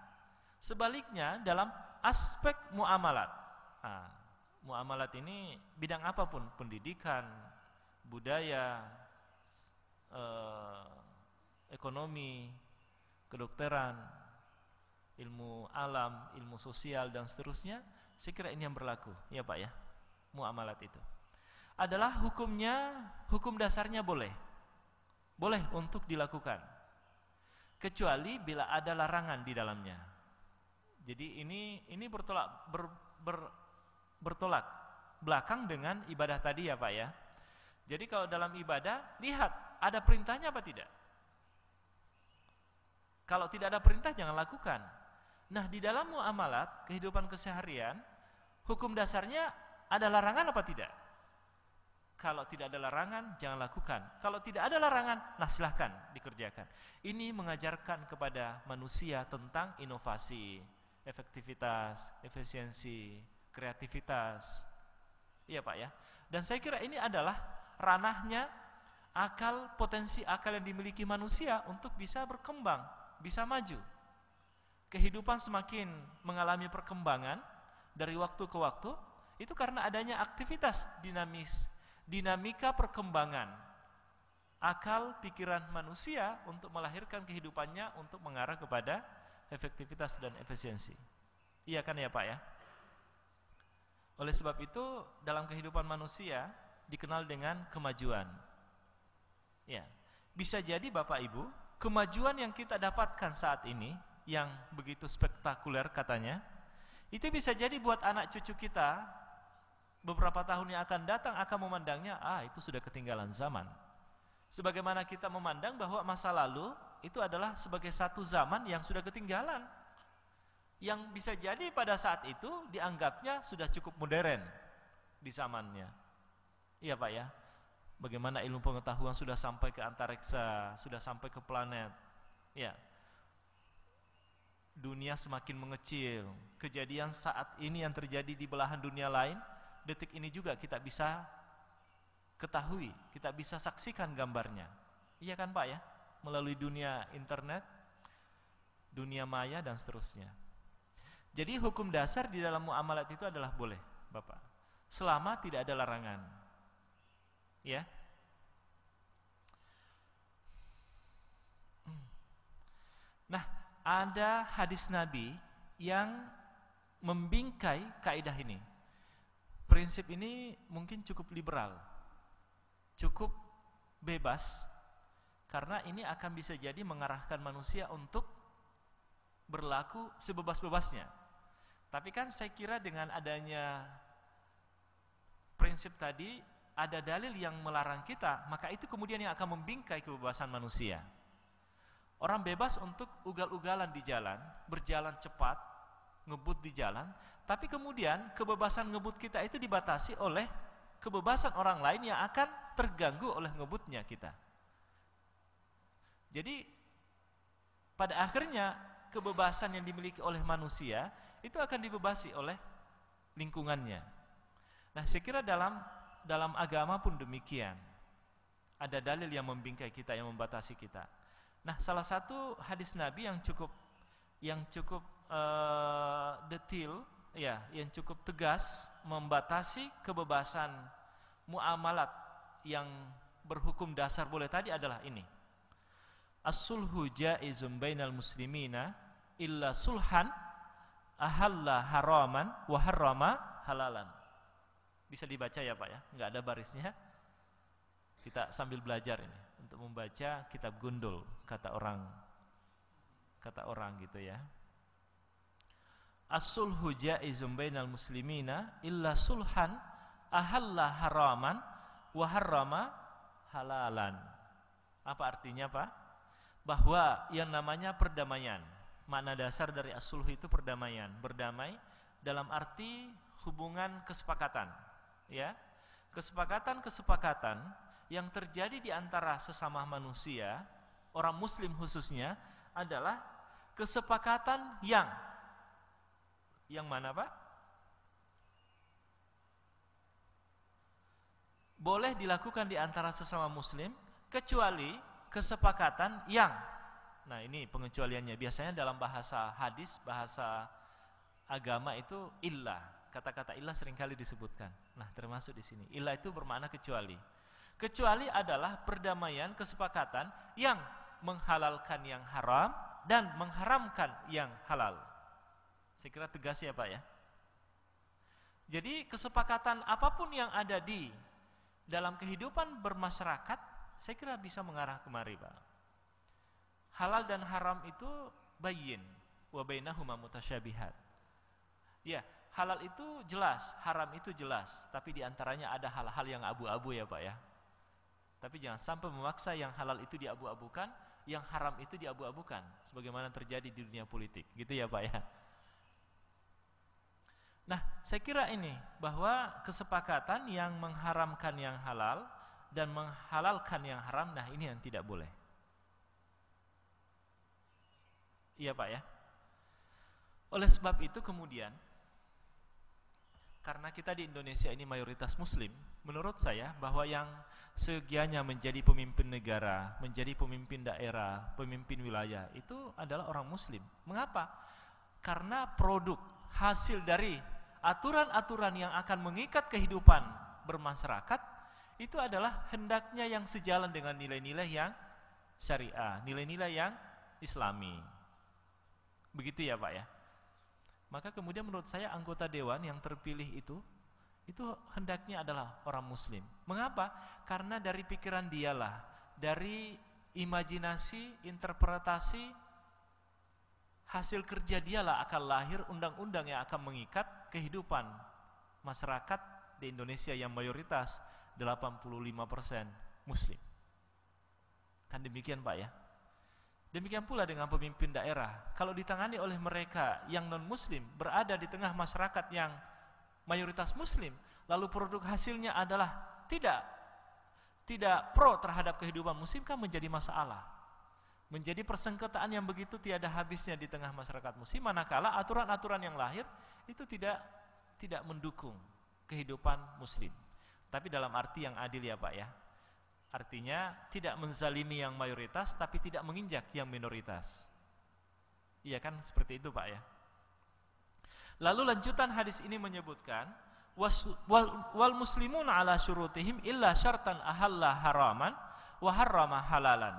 Sebaliknya dalam aspek muamalat, muamalat ini bidang apapun, pendidikan, budaya, ekonomi, kedokteran, ilmu alam, ilmu sosial dan seterusnya, saya kira ini yang berlaku, ya Pak ya. Muamalat itu adalah hukum dasarnya boleh untuk dilakukan, kecuali bila ada larangan di dalamnya. Jadi ini bertolak belakang dengan ibadah tadi ya Pak ya. Jadi kalau dalam ibadah, lihat ada perintahnya apa tidak. Kalau tidak ada perintah jangan lakukan. Nah, di dalam muamalat, kehidupan keseharian, hukum dasarnya ada larangan apa tidak? Kalau tidak ada larangan, jangan lakukan. Kalau tidak ada larangan, nah silahkan dikerjakan. Ini mengajarkan kepada manusia tentang inovasi, efektivitas, efisiensi, kreativitas. Iya Pak ya. Dan saya kira ini adalah ranahnya potensi akal yang dimiliki manusia untuk bisa berkembang, bisa maju. Kehidupan semakin mengalami perkembangan dari waktu ke waktu, itu karena adanya aktivitas dinamika perkembangan akal pikiran manusia untuk melahirkan kehidupannya untuk mengarah kepada efektivitas dan efisiensi. Iya kan ya Pak ya? Oleh sebab itu dalam kehidupan manusia dikenal dengan kemajuan. Ya, bisa jadi Bapak Ibu, kemajuan yang kita dapatkan saat ini yang begitu spektakuler katanya, itu bisa jadi buat anak cucu kita beberapa tahun yang akan datang akan memandangnya, itu sudah ketinggalan zaman. Sebagaimana kita memandang bahwa masa lalu itu adalah sebagai satu zaman yang sudah ketinggalan, yang bisa jadi pada saat itu dianggapnya sudah cukup modern di zamannya. Iya Pak ya, bagaimana ilmu pengetahuan sudah sampai ke antariksa, sudah sampai ke planet. Ya, dunia semakin mengecil. Kejadian saat ini yang terjadi di belahan dunia lain, detik ini juga kita bisa ketahui, kita bisa saksikan gambarnya. Iya kan Pak ya, melalui dunia internet, dunia maya dan seterusnya. Jadi hukum dasar di dalam muamalat itu adalah boleh Bapak, selama tidak ada larangan. Ya. Nah, ada hadis Nabi yang membingkai kaidah ini. Prinsip ini mungkin cukup liberal, cukup bebas, karena ini akan bisa jadi mengarahkan manusia untuk berlaku sebebas-bebasnya. Tapi kan saya kira dengan adanya prinsip tadi, ada dalil yang melarang kita, maka itu kemudian yang akan membingkai kebebasan manusia. Orang bebas untuk ugal-ugalan di jalan, berjalan cepat, ngebut di jalan, tapi kemudian kebebasan ngebut kita itu dibatasi oleh kebebasan orang lain yang akan terganggu oleh ngebutnya kita. Jadi pada akhirnya kebebasan yang dimiliki oleh manusia itu akan dibebasi oleh lingkungannya. Nah, saya kira dalam agama pun demikian. Ada dalil yang membingkai kita, yang membatasi kita. Nah, salah satu hadis Nabi yang cukup detail, ya, yang cukup tegas membatasi kebebasan muamalat yang berhukum dasar boleh tadi adalah ini. As-sulhu jaizun bainal muslimina illa sulhan ahalla haraman wa harrama halalan. Bisa dibaca ya Pak ya, nggak ada barisnya. Kita sambil belajar ini. untuk membaca kitab gundul, kata orang gitu ya. As-sulhu jaizun bainal muslimina illa sulhan ahalla haraman wa harrama halalan. Apa artinya, Pak? Bahwa yang namanya perdamaian, makna dasar dari as-sulhu itu perdamaian, berdamai dalam arti hubungan kesepakatan, ya. Kesepakatan yang terjadi di antara sesama manusia, orang muslim khususnya, adalah kesepakatan yang mana, Pak? Boleh dilakukan di antara sesama muslim kecuali kesepakatan yang, nah ini pengecualiannya, biasanya dalam bahasa hadis, bahasa agama itu illah, kata-kata illah seringkali disebutkan. Nah, termasuk di sini. Illah itu bermakna kecuali. Kecuali adalah perdamaian, kesepakatan yang menghalalkan yang haram dan mengharamkan yang halal. Saya kira tegas ya, Pak ya. Jadi kesepakatan apapun yang ada di dalam kehidupan bermasyarakat, saya kira bisa mengarah kemari, Pak. Halal dan haram itu bayyin wa bainahuma mutasyabihat. Ya, halal itu jelas, haram itu jelas, tapi diantaranya ada hal-hal yang abu-abu ya, Pak ya. Tapi jangan sampai memaksa yang halal itu diabu-abukan, yang haram itu diabu-abukan, sebagaimana terjadi di dunia politik, gitu ya, Pak ya. Nah, saya kira ini, bahwa kesepakatan yang mengharamkan yang halal dan menghalalkan yang haram, nah ini yang tidak boleh. Iya, Pak ya. Oleh sebab itu kemudian, karena kita di Indonesia ini mayoritas muslim, menurut saya bahwa yang segianya menjadi pemimpin negara, menjadi pemimpin daerah, pemimpin wilayah, itu adalah orang muslim. Mengapa? Karena produk, hasil dari aturan-aturan yang akan mengikat kehidupan bermasyarakat itu adalah hendaknya yang sejalan dengan nilai-nilai yang syariah, nilai-nilai yang islami. Begitu ya, Pak ya. Maka kemudian menurut saya anggota dewan yang terpilih itu hendaknya adalah orang muslim. Mengapa? Karena dari pikiran dialah, dari imajinasi, interpretasi, hasil kerja dialah akan lahir undang-undang yang akan mengikat kehidupan masyarakat di Indonesia yang mayoritas 85% muslim. Kan demikian, Pak ya. Demikian pula dengan pemimpin daerah. Kalau ditangani oleh mereka yang non-muslim, berada di tengah masyarakat yang mayoritas muslim, lalu produk hasilnya adalah tidak pro terhadap kehidupan muslim, kan menjadi masalah. Menjadi persengketaan yang begitu tiada habisnya di tengah masyarakat muslim, manakala aturan-aturan yang lahir itu tidak mendukung kehidupan muslim. Tapi dalam arti yang adil ya, Pak ya. Artinya tidak menzalimi yang mayoritas tapi tidak menginjak yang minoritas. Iya kan, seperti itu, Pak ya. Lalu lanjutan hadis ini menyebutkan wal muslimuna ala syurutihim illa syartan ahalla haraman wa harrama halalan.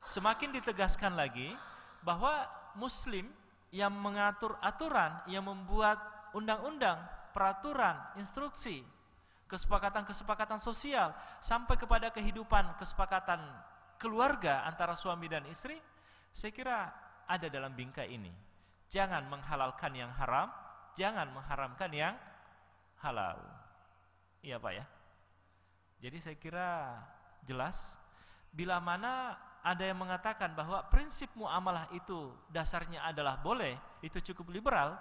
Semakin ditegaskan lagi bahwa muslim yang mengatur aturan, yang membuat undang-undang, peraturan, instruksi, kesepakatan-kesepakatan sosial sampai kepada kehidupan kesepakatan keluarga antara suami dan istri, saya kira ada dalam bingkai ini. Jangan menghalalkan yang haram, jangan mengharamkan yang halal. Iya, Pak ya. Jadi saya kira jelas. Bila mana ada yang mengatakan bahwa prinsip muamalah itu dasarnya adalah boleh, itu cukup liberal,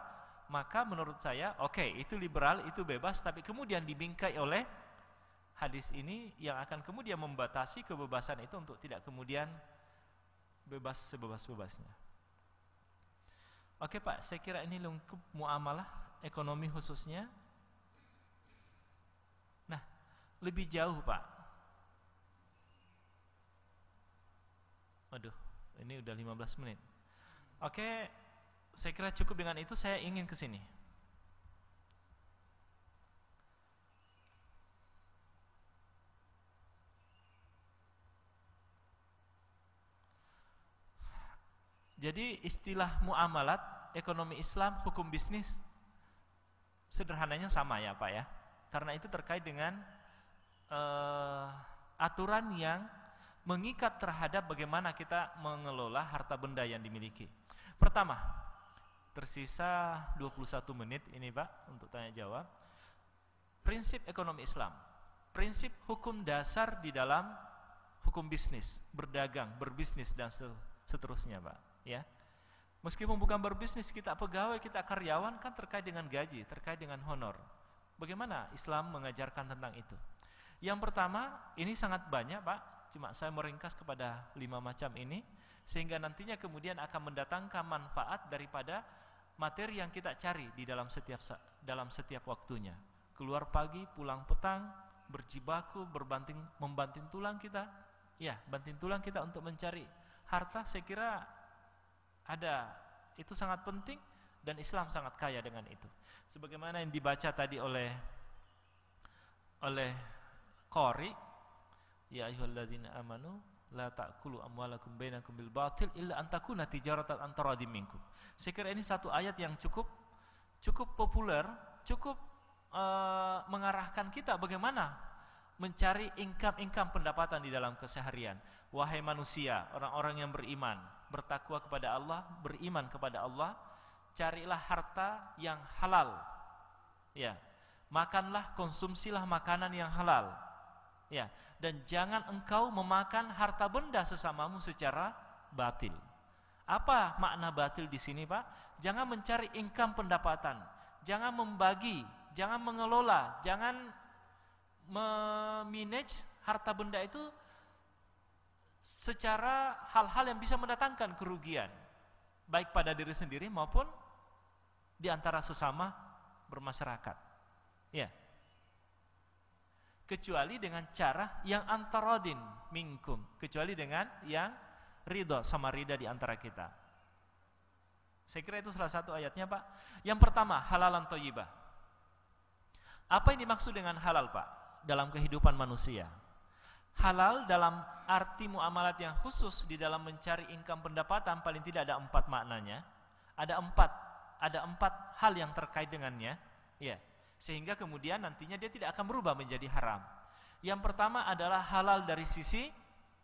maka menurut saya oke, itu liberal, itu bebas, tapi kemudian dibingkai oleh hadis ini yang akan kemudian membatasi kebebasan itu untuk tidak kemudian bebas sebebas-bebasnya. Oke, Pak, saya kira ini lengkap muamalah ekonomi khususnya. Nah, lebih jauh, Pak. Waduh, ini udah 15 menit. Oke, saya kira cukup dengan itu, saya ingin ke sini. Jadi istilah muamalat, ekonomi Islam, hukum bisnis sederhananya sama ya, Pak ya. Karena itu terkait dengan aturan yang mengikat terhadap bagaimana kita mengelola harta benda yang dimiliki. Pertama, tersisa 21 menit ini Pak untuk tanya jawab. Prinsip ekonomi Islam, prinsip hukum dasar di dalam hukum bisnis, berdagang, berbisnis dan seterusnya Pak, ya. Meskipun bukan berbisnis, kita pegawai, kita karyawan kan terkait dengan gaji, terkait dengan honor. Bagaimana Islam mengajarkan tentang itu? Yang pertama, ini sangat banyak Pak, cuma saya meringkas kepada 5 macam ini, sehingga nantinya kemudian akan mendatangkan manfaat daripada materi yang kita cari di dalam setiap waktunya. Keluar pagi, pulang petang, berjibaku, membanting tulang kita. Ya, banting tulang kita untuk mencari harta, saya kira itu sangat penting dan Islam sangat kaya dengan itu. Sebagaimana yang dibaca tadi oleh qari, ya ayyuhalladzina amanu la ta'kulu amwalakum bainakum bil batil illa an takuna tijaratan an taradim minkum. Saya kira ini satu ayat yang cukup populer, cukup mengarahkan kita bagaimana mencari income pendapatan di dalam keseharian. Wahai manusia, orang-orang yang beriman, bertakwa kepada Allah, beriman kepada Allah, carilah harta yang halal. Ya. Makanlah, konsumsilah makanan yang halal. Ya, dan jangan engkau memakan harta benda sesamamu secara batil. Apa makna batil di sini, Pak? Jangan mencari income pendapatan, jangan membagi, jangan mengelola, jangan memanage harta benda itu secara hal-hal yang bisa mendatangkan kerugian, baik pada diri sendiri maupun di antara sesama bermasyarakat. Ya. Kecuali dengan cara yang antaradin minkum, kecuali dengan yang ridho sama rida di antara kita. Saya kira itu salah satu ayatnya, Pak. Yang pertama, halalan thayyibah. Apa yang dimaksud dengan halal, Pak, dalam kehidupan manusia? Halal dalam arti muamalat yang khusus di dalam mencari income pendapatan paling tidak ada 4 maknanya. Ada empat hal yang terkait dengannya, ya. Sehingga kemudian nantinya dia tidak akan berubah menjadi haram. Yang pertama adalah halal dari sisi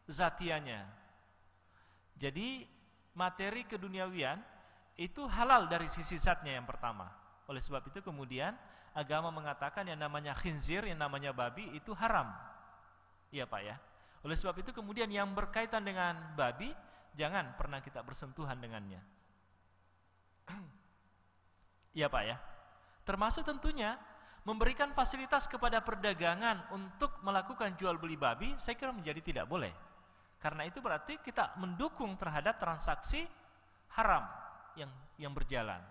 zatianya. Jadi materi keduniawian itu halal dari sisi zatnya yang pertama. Oleh sebab itu kemudian agama mengatakan yang namanya khinzir, yang namanya babi itu haram. Iya Pak ya. Oleh sebab itu kemudian yang berkaitan dengan babi jangan pernah kita bersentuhan dengannya. Iya Pak ya. Termasuk tentunya memberikan fasilitas kepada perdagangan untuk melakukan jual beli babi, saya kira menjadi tidak boleh. Karena itu berarti kita mendukung terhadap transaksi haram yang berjalan.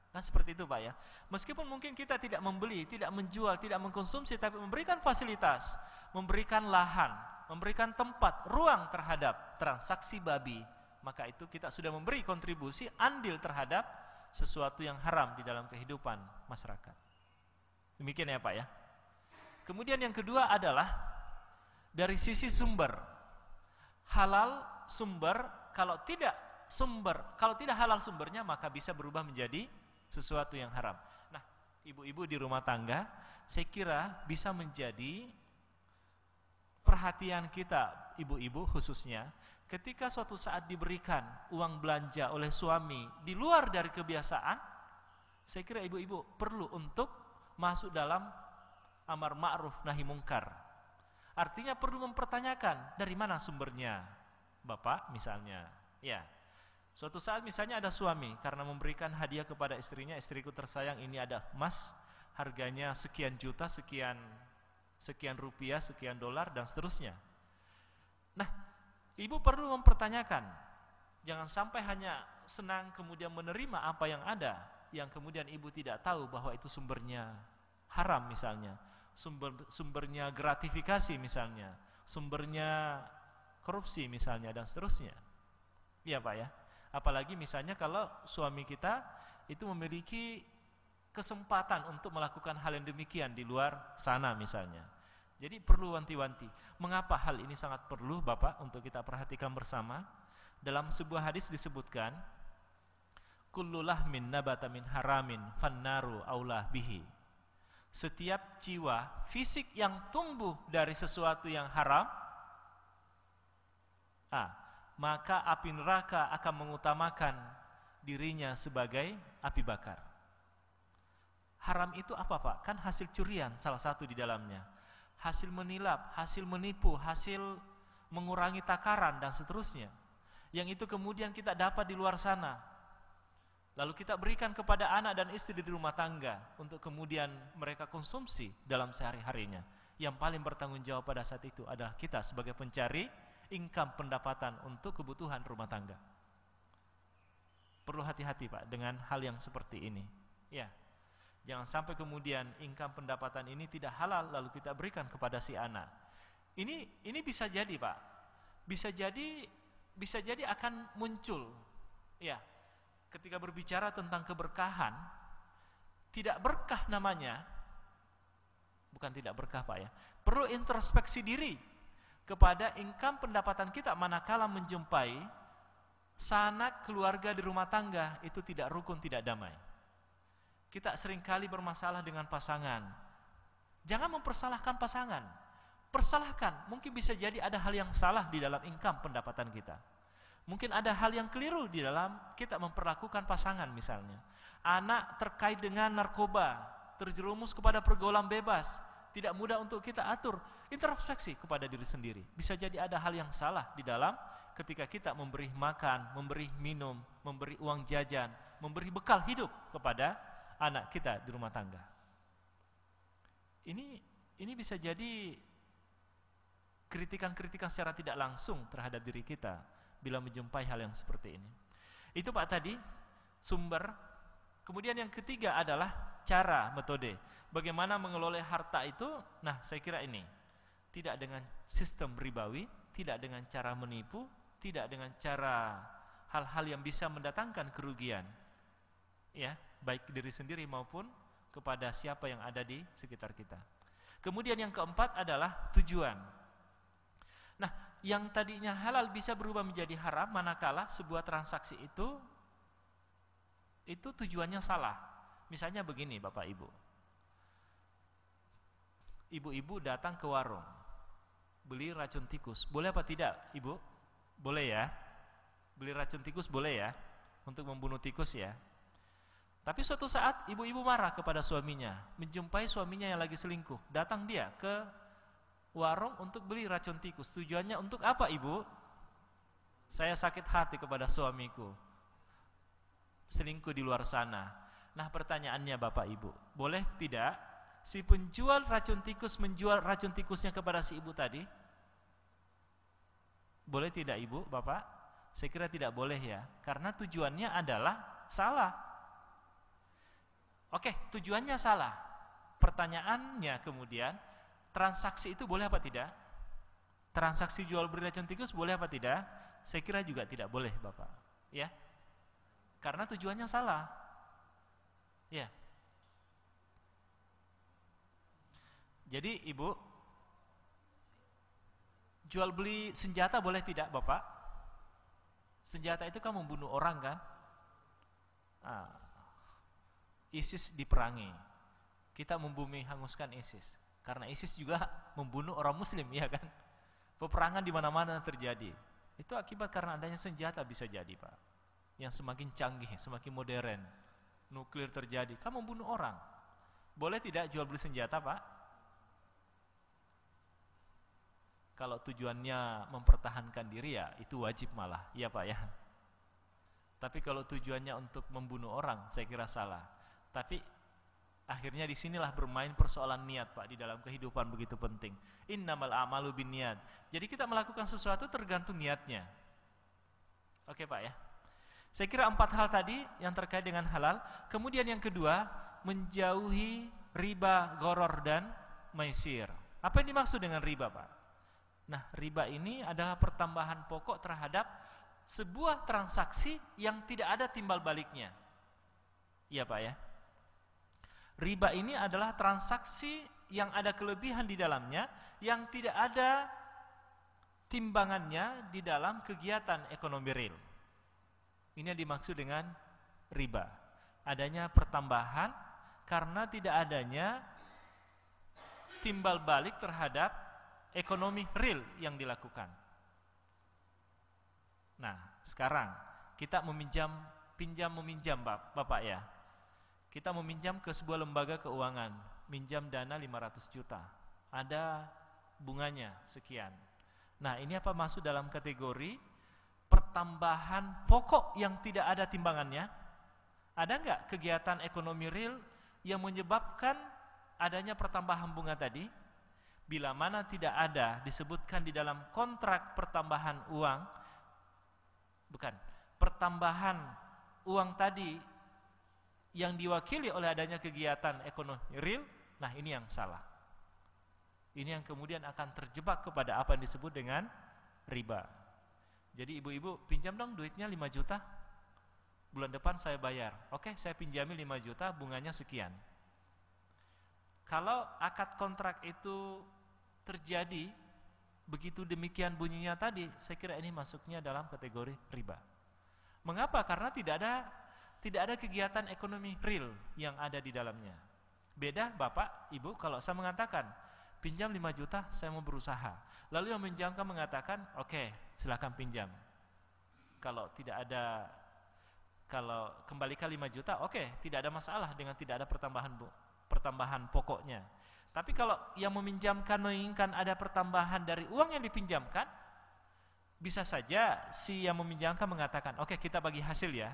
Nah seperti itu Pak ya. Meskipun mungkin kita tidak membeli, tidak menjual, tidak mengkonsumsi, tapi memberikan fasilitas, memberikan lahan, memberikan tempat, ruang terhadap transaksi babi, maka itu kita sudah memberi kontribusi andil terhadap sesuatu yang haram di dalam kehidupan masyarakat. Demikian ya Pak ya. Kemudian yang kedua adalah dari sisi sumber. Halal sumber, kalau tidak halal sumbernya maka bisa berubah menjadi sesuatu yang haram. Nah, ibu-ibu di rumah tangga, saya kira bisa menjadi perhatian kita, ibu-ibu khususnya, ketika suatu saat diberikan uang belanja oleh suami di luar dari kebiasaan, saya kira ibu-ibu perlu untuk masuk dalam amar ma'ruf nahi mungkar. Artinya perlu mempertanyakan dari mana sumbernya, Bapak misalnya. Ya. Suatu saat misalnya ada suami karena memberikan hadiah kepada istrinya, istriku tersayang ini ada emas, harganya sekian juta, sekian rupiah, sekian dolar dan seterusnya. Nah, ibu perlu mempertanyakan. Jangan sampai hanya senang kemudian menerima apa yang ada, yang kemudian ibu tidak tahu bahwa itu sumbernya haram misalnya, sumbernya gratifikasi misalnya, sumbernya korupsi misalnya dan seterusnya. Iya Pak ya. Apalagi misalnya kalau suami kita itu memiliki kesempatan untuk melakukan hal yang demikian di luar sana misalnya. Jadi perlu wanti-wanti. Mengapa hal ini sangat perlu Bapak untuk kita perhatikan bersama? Dalam sebuah hadis disebutkan, kullu lahmin nabata min haramin fannaru aulah bihi. Setiap jiwa fisik yang tumbuh dari sesuatu yang haram, maka api neraka akan mengutamakan dirinya sebagai api bakar. Haram itu apa Pak? Kan hasil curian salah satu di dalamnya. Hasil menilap, hasil menipu, hasil mengurangi takaran dan seterusnya. Yang itu kemudian kita dapat di luar sana. Lalu kita berikan kepada anak dan istri di rumah tangga untuk kemudian mereka konsumsi dalam sehari-harinya. Yang paling bertanggung jawab pada saat itu adalah kita sebagai pencari income pendapatan untuk kebutuhan rumah tangga. Perlu hati-hati Pak dengan hal yang seperti ini. Ya. Jangan sampai kemudian income pendapatan ini tidak halal lalu kita berikan kepada si anak. Ini bisa jadi Pak. Bisa jadi akan muncul. Ya. Ketika berbicara tentang keberkahan, tidak berkah namanya. Bukan tidak berkah Pak ya. Perlu introspeksi diri kepada income pendapatan kita manakala menjumpai sanak keluarga di rumah tangga itu tidak rukun, tidak damai. Kita seringkali bermasalah dengan pasangan. Jangan mempersalahkan pasangan. Persalahkan, mungkin bisa jadi ada hal yang salah di dalam income pendapatan kita. Mungkin ada hal yang keliru di dalam kita memperlakukan pasangan misalnya. Anak terkait dengan narkoba, terjerumus kepada pergaulan bebas, tidak mudah untuk kita atur. Introspeksi kepada diri sendiri. Bisa jadi ada hal yang salah di dalam ketika kita memberi makan, memberi minum, memberi uang jajan, memberi bekal hidup kepada anak kita di rumah tangga. Ini bisa jadi kritikan-kritikan secara tidak langsung terhadap diri kita bila menjumpai hal yang seperti ini. Itu Pak tadi sumber. Kemudian yang ketiga adalah cara, metode. Bagaimana mengelola harta itu? Nah, saya kira ini tidak dengan sistem ribawi, tidak dengan cara menipu, tidak dengan cara hal-hal yang bisa mendatangkan kerugian. Ya, baik diri sendiri maupun kepada siapa yang ada di sekitar kita. Kemudian yang keempat adalah tujuan. Nah, yang tadinya halal bisa berubah menjadi haram manakala sebuah transaksi itu tujuannya salah. Misalnya begini Bapak Ibu. Ibu-ibu datang ke warung beli racun tikus. Boleh apa tidak Ibu? Boleh ya. Beli racun tikus boleh ya, untuk membunuh tikus ya. Tapi suatu saat ibu-ibu marah kepada suaminya, menjumpai suaminya yang lagi selingkuh. Datang dia ke warung untuk beli racun tikus. Tujuannya untuk apa Ibu? Saya sakit hati kepada suamiku, selingkuh di luar sana. Nah, pertanyaannya Bapak Ibu, boleh tidak si penjual racun tikus menjual racun tikusnya kepada si ibu tadi? Boleh tidak Ibu, Bapak? Saya kira tidak boleh ya, karena tujuannya adalah salah. Oke, tujuannya salah. Pertanyaannya kemudian, transaksi itu boleh apa tidak? Transaksi jual beli racun tikus boleh apa tidak? Saya kira juga tidak boleh Bapak. Ya, karena tujuannya salah. Ya. Jadi Ibu, jual beli senjata boleh tidak Bapak? Senjata itu kan membunuh orang kan? ISIS diperangi, kita membumi hanguskan ISIS, karena ISIS juga membunuh orang muslim ya kan? Peperangan di mana-mana terjadi. Itu akibat karena adanya senjata bisa jadi Pak, yang semakin canggih, semakin modern. Nuklir terjadi, kan membunuh orang. Boleh tidak jual beli senjata Pak? Kalau tujuannya mempertahankan diri ya itu wajib malah, ya Pak ya. Tapi kalau tujuannya untuk membunuh orang, saya kira salah. Tapi akhirnya disinilah bermain persoalan niat Pak di dalam kehidupan begitu penting. Innamal a'malu binniyat. Jadi kita melakukan sesuatu tergantung niatnya. Oke Pak ya. Saya kira 4 hal tadi yang terkait dengan halal. Kemudian yang kedua, menjauhi riba, gharar dan maisir. Apa yang dimaksud dengan riba Pak? Nah, riba ini adalah pertambahan pokok terhadap sebuah transaksi yang tidak ada timbal baliknya. Iya Pak ya. Riba ini adalah transaksi yang ada kelebihan di dalamnya, yang tidak ada timbangannya di dalam kegiatan ekonomi real. Ini yang dimaksud dengan riba. Adanya pertambahan karena tidak adanya timbal balik terhadap ekonomi real yang dilakukan. Nah, sekarang kita pinjam meminjam Bapak ya. Kita meminjam ke sebuah lembaga keuangan, minjam dana 500 juta. Ada bunganya sekian. Nah, ini apa masuk dalam kategori pertambahan pokok yang tidak ada timbangannya? Ada enggak kegiatan ekonomi real yang menyebabkan adanya pertambahan bunga tadi? Bila mana tidak ada disebutkan di dalam kontrak pertambahan uang, bukan, pertambahan uang tadi yang diwakili oleh adanya kegiatan ekonomi real, nah ini yang salah. Ini yang kemudian akan terjebak kepada apa yang disebut dengan riba. Jadi ibu-ibu, pinjam dong duitnya 5 juta, bulan depan saya bayar. Oke, saya pinjami 5 juta, bunganya sekian. Kalau akad kontrak itu terjadi begitu demikian bunyinya tadi, saya kira ini masuknya dalam kategori riba. Mengapa? Karena tidak ada kegiatan ekonomi real yang ada di dalamnya. Beda Bapak, Ibu, kalau saya mengatakan pinjam 5 juta, saya mau berusaha. Lalu yang meminjamkan mengatakan, oke, silakan pinjam. Kalau kembalikan 5 juta, oke, tidak ada masalah dengan tidak ada pertambahan pokoknya. Tapi kalau yang meminjamkan menginginkan ada pertambahan dari uang yang dipinjamkan, bisa saja si yang meminjamkan mengatakan, oke, kita bagi hasil ya.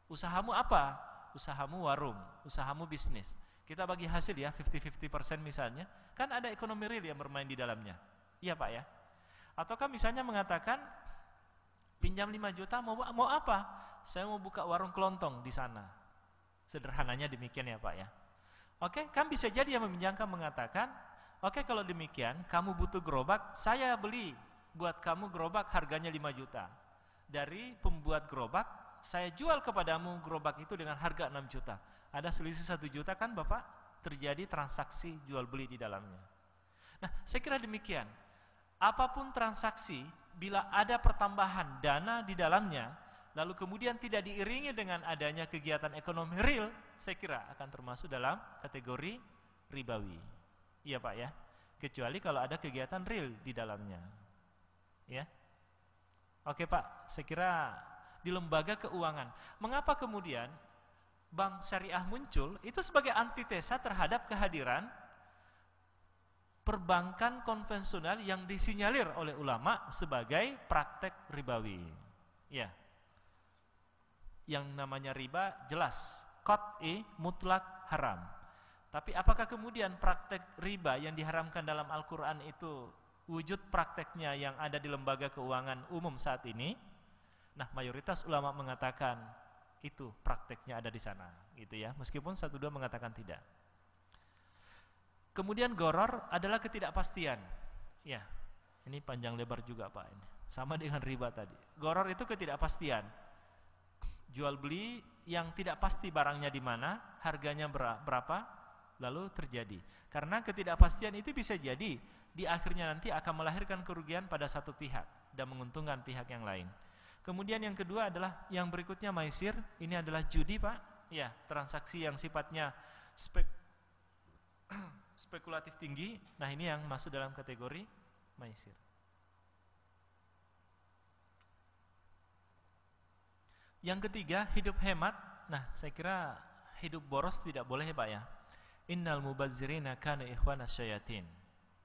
Usahamu apa? Usahamu warung, usahamu bisnis. Kita bagi hasil ya, 50-50% misalnya. Kan ada ekonomi real yang bermain di dalamnya. Iya Pak ya? Ataukah misalnya mengatakan, pinjam 5 juta mau apa? Saya mau buka warung kelontong di sana. Sederhananya demikian ya Pak ya. Oke, kan bisa jadi yang meminjamkan mengatakan, oke, kalau demikian kamu butuh gerobak, saya beli buat kamu gerobak harganya 5 juta. Dari pembuat gerobak, saya jual kepadamu gerobak itu dengan harga 6 juta. Ada selisih 1 juta kan Bapak? Terjadi transaksi jual beli di dalamnya. Nah, saya kira demikian. Apapun transaksi, bila ada pertambahan dana di dalamnya, lalu kemudian tidak diiringi dengan adanya kegiatan ekonomi real, saya kira akan termasuk dalam kategori ribawi. Iya Pak ya? Kecuali kalau ada kegiatan real di dalamnya. Ya. Oke Pak, saya kira di lembaga keuangan. Mengapa kemudian bank syariah muncul? Itu sebagai antitesa terhadap kehadiran perbankan konvensional yang disinyalir oleh ulama sebagai praktek ribawi. Ya. Yang namanya riba jelas, qat'i mutlak haram. Tapi apakah kemudian praktek riba yang diharamkan dalam Al-Quran itu wujud prakteknya yang ada di lembaga keuangan umum saat ini? Nah, mayoritas ulama mengatakan itu prakteknya ada di sana, gitu ya. Meskipun 1-2 mengatakan tidak. Kemudian gharar adalah ketidakpastian. Ya, ini panjang lebar juga Pak ini. Sama dengan riba tadi. Gharar itu ketidakpastian. Jual beli yang tidak pasti barangnya di mana, harganya berapa, lalu terjadi. Karena ketidakpastian itu bisa jadi di akhirnya nanti akan melahirkan kerugian pada satu pihak dan menguntungkan pihak yang lain. Kemudian yang kedua adalah yang berikutnya maisir. Ini adalah judi Pak. Ya, transaksi yang sifatnya spekulatif tinggi. Nah, ini yang masuk dalam kategori maisir. Yang ketiga, hidup hemat. Nah, saya kira hidup boros tidak boleh ya Pak ya. Innal mubazzirina kana ikhwanas syayatin.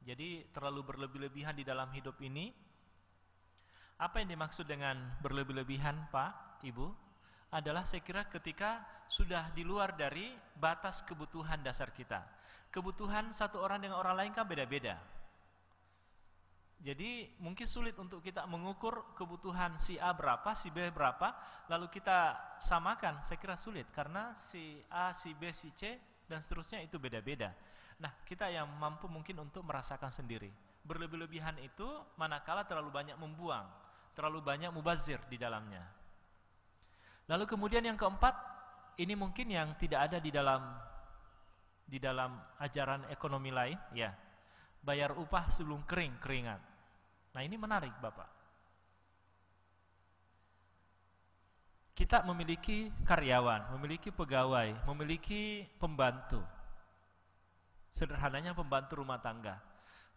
Jadi terlalu berlebih-lebihan di dalam hidup ini. Apa yang dimaksud dengan berlebih-lebihan Pak, Ibu? Adalah saya kira ketika sudah di luar dari batas kebutuhan dasar kita. Kebutuhan satu orang dengan orang lain kan beda-beda. Jadi mungkin sulit untuk kita mengukur kebutuhan si A berapa, si B berapa, lalu kita samakan. Saya kira sulit karena si A, si B, si C dan seterusnya itu beda-beda. Nah, kita yang mampu mungkin untuk merasakan sendiri. Berlebih-lebihan itu manakala terlalu banyak membuang, terlalu banyak mubazir di dalamnya. Lalu kemudian yang keempat, ini mungkin yang tidak ada di dalam ajaran ekonomi lain, ya. Bayar upah sebelum keringat. Nah, ini menarik Bapak. Kita memiliki karyawan, memiliki pegawai, memiliki pembantu. Sederhananya pembantu rumah tangga.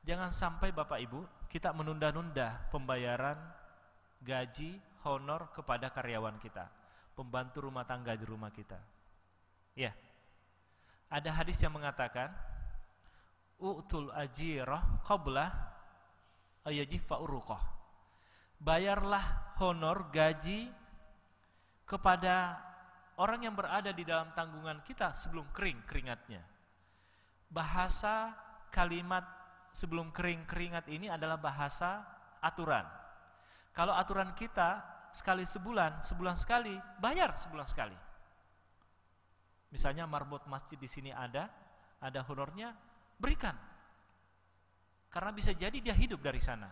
Jangan sampai Bapak Ibu kita menunda-nunda pembayaran gaji, honor kepada karyawan kita, pembantu rumah tangga di rumah kita. Ya. Ada hadis yang mengatakan, u'tul ajirah qabla ayajifa uruqah. Bayarlah honor, gaji kepada orang yang berada di dalam tanggungan kita sebelum kering keringatnya. Bahasa kalimat sebelum kering keringat ini adalah bahasa aturan. Kalau aturan kita sekali sebulan sekali, bayar sebulan sekali. Misalnya marbot masjid di sini ada honornya, berikan. Karena bisa jadi dia hidup dari sana.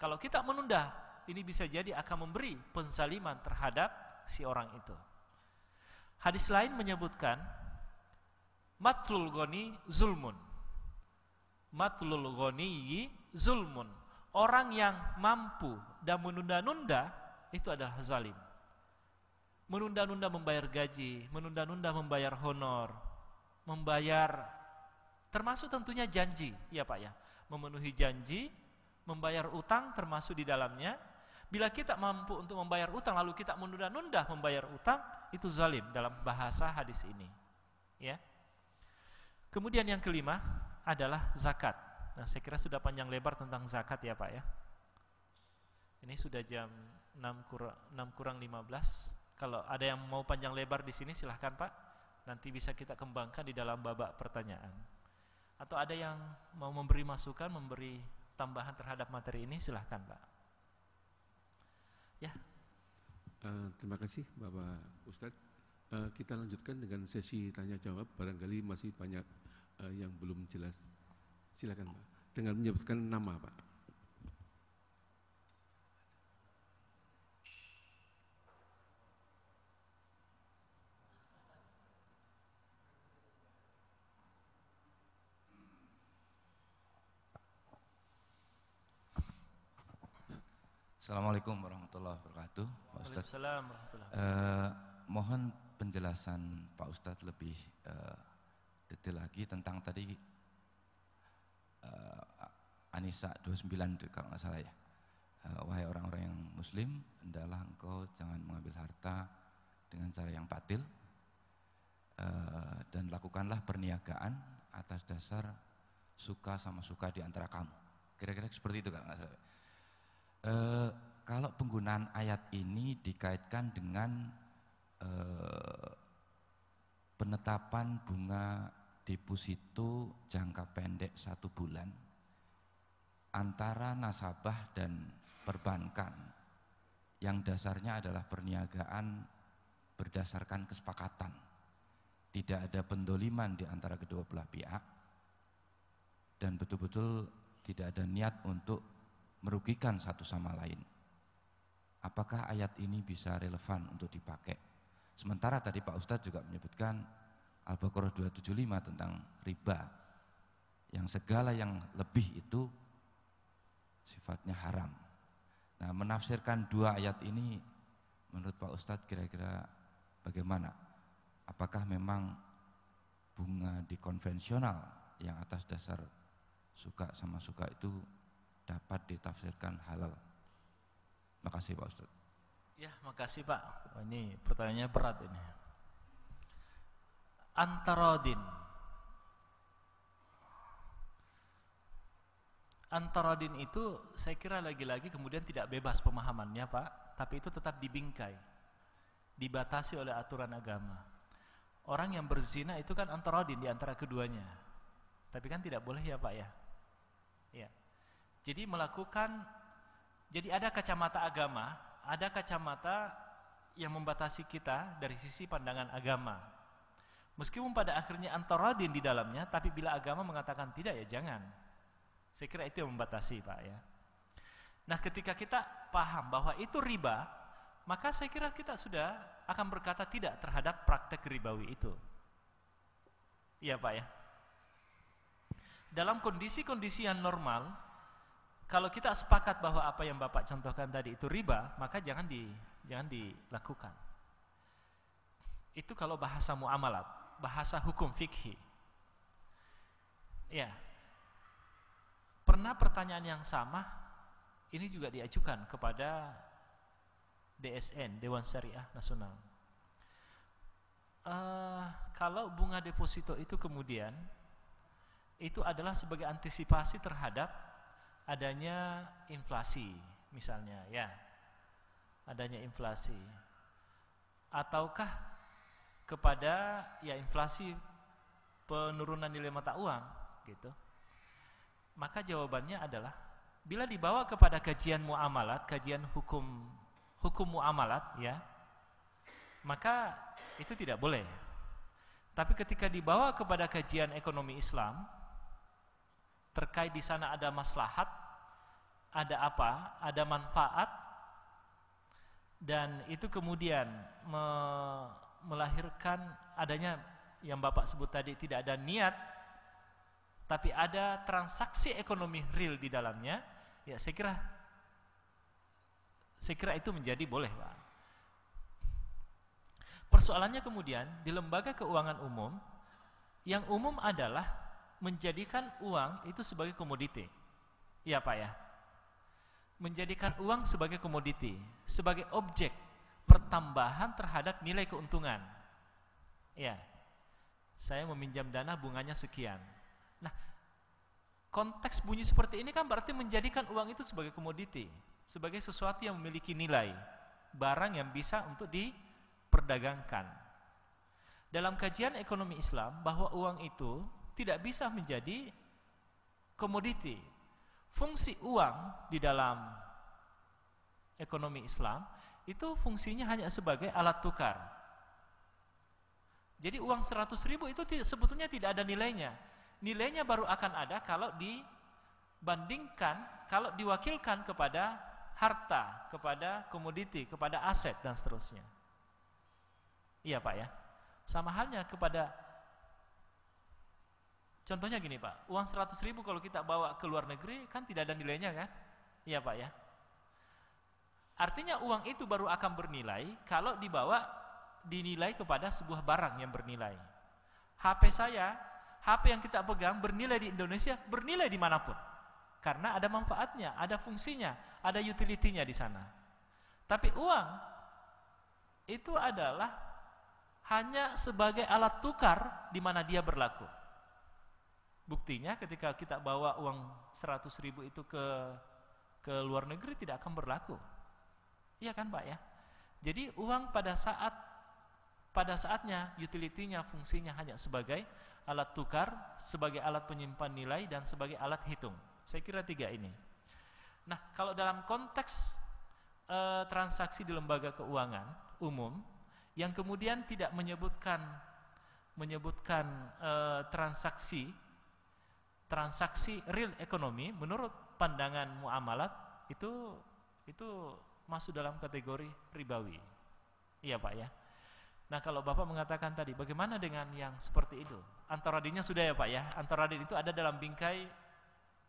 Kalau kita menunda, ini bisa jadi akan memberi penzaliman terhadap si orang itu. Hadis lain menyebutkan matlul ghani zulmun. Matlul ghani zulmun. Orang yang mampu dan menunda-nunda itu adalah zalim. Menunda-nunda membayar gaji, menunda-nunda membayar honor, membayar termasuk tentunya janji, ya Pak ya. Memenuhi janji, membayar utang termasuk di dalamnya. Bila kita mampu untuk membayar utang lalu kita menunda-nunda membayar utang, itu zalim dalam bahasa hadis ini. Ya. Kemudian yang kelima adalah zakat. Nah, saya kira sudah panjang lebar tentang zakat ya Pak ya. Ini sudah jam 6 kurang 15. Kalau ada yang mau panjang lebar di sini silahkan Pak. Nanti bisa kita kembangkan di dalam babak pertanyaan. Atau ada yang mau memberi masukan, memberi tambahan terhadap materi ini, silahkan Pak. Ya. Terima kasih Bapak Ustadz. Kita lanjutkan dengan sesi tanya jawab. Barangkali masih banyak yang belum jelas. Silakan Pak. Dengan menyebutkan nama Pak. Assalamualaikum warahmatullahi wabarakatuh, Pak Ustadz. Waalaikumsalam warahmatullahi wabarakatuh. Mohon penjelasan Pak Ustadz lebih detail lagi tentang tadi An-Nisa 29 itu kalau nggak salah ya. Wahai orang-orang yang muslim, hendaklah engkau jangan mengambil harta dengan cara yang batil, dan lakukanlah perniagaan atas dasar suka sama suka di antara kamu. Kira-kira seperti itu kalau nggak salah. Kalau penggunaan ayat ini dikaitkan dengan penetapan bunga deposito jangka pendek 1 bulan antara nasabah dan perbankan yang dasarnya adalah perniagaan berdasarkan kesepakatan, tidak ada pendoliman di antara kedua belah pihak dan betul-betul tidak ada niat untuk merugikan satu sama lain. Apakah ayat ini bisa relevan untuk dipakai? Sementara tadi Pak Ustadz juga menyebutkan Al-Baqarah 275 tentang riba, yang segala yang lebih itu sifatnya haram. Nah, menafsirkan dua ayat ini menurut Pak Ustadz kira-kira bagaimana? Apakah memang bunga di konvensional yang atas dasar suka sama suka itu dapat ditafsirkan halal? Makasih Pak Ustadz. Ya, makasih Pak. Oh, ini pertanyaannya berat ini. Antarodin itu saya kira lagi-lagi kemudian tidak bebas pemahamannya Pak, tapi itu tetap dibingkai, dibatasi oleh aturan agama. Orang yang berzina itu kan antarodin di antara keduanya, tapi kan tidak boleh ya Pak ya. Ya. Jadi jadi ada kacamata agama, ada kacamata yang membatasi kita dari sisi pandangan agama. Meskipun pada akhirnya antaradin di dalamnya, tapi bila agama mengatakan tidak ya jangan. Saya kira itu yang membatasi Pak ya. Nah, ketika kita paham bahwa itu riba, maka saya kira kita sudah akan berkata tidak terhadap praktek ribawi itu. Iya Pak ya. Dalam kondisi-kondisi yang normal, kalau kita sepakat bahwa apa yang Bapak contohkan tadi itu riba, maka jangan dilakukan. Itu kalau bahasa muamalat, bahasa hukum fikih. Ya. Pernah pertanyaan yang sama ini juga diajukan kepada DSN, Dewan Syariah Nasional. Kalau bunga deposito itu kemudian itu adalah sebagai antisipasi terhadap adanya inflasi misalnya, ya, adanya inflasi, ataukah kepada ya inflasi penurunan nilai mata uang gitu. Maka jawabannya adalah bila dibawa kepada kajian muamalat, kajian hukum muamalat, ya, maka itu tidak boleh. Tapi ketika dibawa kepada kajian ekonomi Islam, terkait di sana ada maslahat, ada apa, ada manfaat, dan itu kemudian melahirkan adanya yang Bapak sebut tadi, tidak ada niat, tapi ada transaksi ekonomi real di dalamnya, ya saya kira itu menjadi boleh, Pak. Persoalannya kemudian di lembaga keuangan umum, yang umum adalah menjadikan uang itu sebagai komoditi. Iya Pak ya. Menjadikan uang sebagai komoditi, sebagai objek pertambahan terhadap nilai keuntungan. Ya. Saya meminjam dana bunganya sekian. Nah, konteks bunyi seperti ini kan berarti menjadikan uang itu sebagai komoditi, sebagai sesuatu yang memiliki nilai, barang yang bisa untuk diperdagangkan. Dalam kajian ekonomi Islam, bahwa uang itu tidak bisa menjadi komoditi. Fungsi uang di dalam ekonomi Islam itu fungsinya hanya sebagai alat tukar. Jadi uang 100.000 itu sebetulnya tidak ada nilainya. Nilainya baru akan ada kalau dibandingkan, kalau diwakilkan kepada harta, kepada komoditi, kepada aset dan seterusnya. Iya Pak ya. Sama halnya kepada, contohnya gini Pak, uang 100.000 kalau kita bawa ke luar negeri kan tidak ada nilainya kan? Iya Pak ya. Artinya uang itu baru akan bernilai kalau dinilai kepada sebuah barang yang bernilai. HP saya, HP yang kita pegang bernilai di Indonesia, bernilai dimanapun, karena ada manfaatnya, ada fungsinya, ada utility-nya di sana. Tapi uang itu adalah hanya sebagai alat tukar di mana dia berlaku. Buktinya ketika kita bawa uang 100.000 itu ke luar negeri tidak akan berlaku. Iya kan Pak ya? Jadi uang pada saatnya utility-nya, fungsinya hanya sebagai alat tukar, sebagai alat penyimpan nilai, dan sebagai alat hitung. Saya kira 3 ini. Nah, kalau dalam konteks transaksi di lembaga keuangan umum yang kemudian tidak menyebutkan transaksi real ekonomi, menurut pandangan muamalat itu masuk dalam kategori ribawi. Iya Pak ya. Nah, kalau Bapak mengatakan tadi, bagaimana dengan yang seperti itu? Antaradinnya sudah ya Pak ya. Antaradin itu ada dalam bingkai,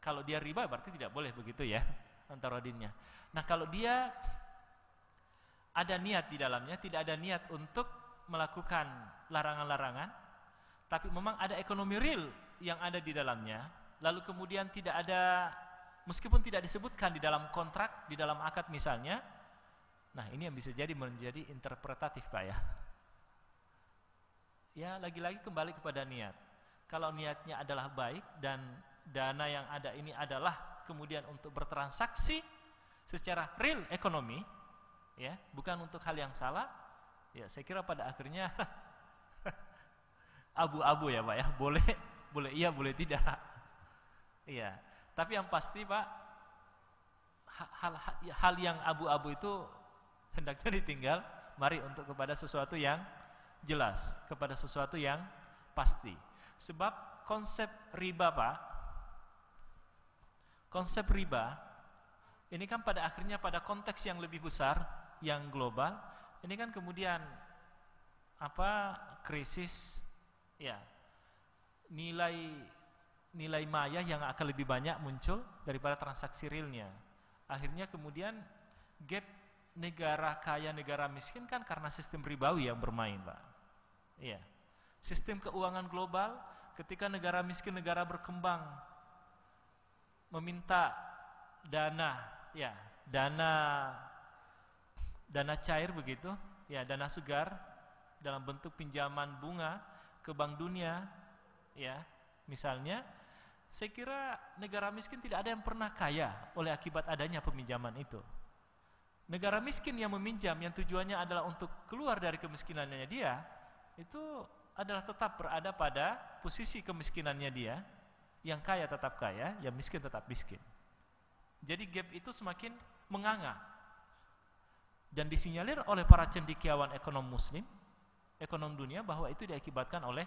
kalau dia riba berarti tidak boleh begitu ya, antaradinnya. Nah, kalau dia ada niat di dalamnya, tidak ada niat untuk melakukan larangan-larangan, tapi memang ada ekonomi real yang ada di dalamnya, lalu kemudian tidak ada, meskipun tidak disebutkan di dalam kontrak, di dalam akad misalnya, nah ini yang bisa jadi menjadi interpretatif Pak ya. Ya, lagi-lagi kembali kepada niat. Kalau niatnya adalah baik dan dana yang ada ini adalah kemudian untuk bertransaksi secara real ekonomi, ya, bukan untuk hal yang salah, ya saya kira pada akhirnya abu-abu ya Pak ya, boleh iya, boleh tidak. Iya, tapi yang pasti Pak, hal yang abu-abu itu hendaknya ditinggal, mari untuk kepada sesuatu yang jelas, kepada sesuatu yang pasti. Sebab konsep riba Pak, konsep riba ini kan pada akhirnya pada konteks yang lebih besar, yang global, ini kan kemudian krisis ya, nilai maya yang akan lebih banyak muncul daripada transaksi realnya. Akhirnya kemudian gap negara kaya negara miskin kan karena sistem ribawi yang bermain Pak. Iya. Sistem keuangan global, ketika negara miskin, negara berkembang meminta dana ya dana cair begitu, ya dana segar dalam bentuk pinjaman bunga ke Bank Dunia, ya misalnya, saya kira negara miskin tidak ada yang pernah kaya oleh akibat adanya peminjaman itu. Negara miskin yang meminjam yang tujuannya adalah untuk keluar dari kemiskinannya dia, itu adalah tetap berada pada posisi kemiskinannya dia, yang kaya tetap kaya, yang miskin tetap miskin. Jadi gap itu semakin menganga. Dan disinyalir oleh para cendekiawan ekonom muslim, ekonom dunia, bahwa itu diakibatkan oleh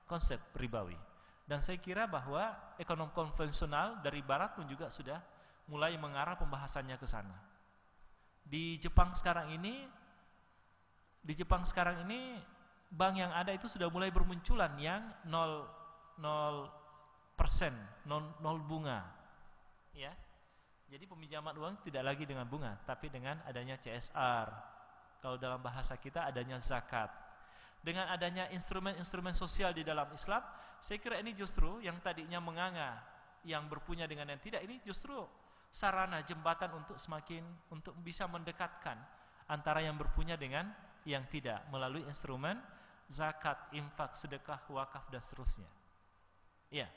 konsep ribawi. Dan saya kira bahwa ekonom konvensional dari barat pun juga sudah mulai mengarah pembahasannya ke sana. Di Jepang sekarang ini bank yang ada itu sudah mulai bermunculan yang 0% bunga, ya. Jadi peminjaman uang tidak lagi dengan bunga, tapi dengan adanya CSR. Kalau dalam bahasa kita adanya zakat. Dengan adanya instrumen-instrumen sosial di dalam Islam, saya kira ini justru yang tadinya menganga, yang berpunya dengan yang tidak, ini justru sarana jembatan untuk bisa mendekatkan antara yang berpunya dengan yang tidak melalui instrumen zakat, infak, sedekah, wakaf dan seterusnya. Iya.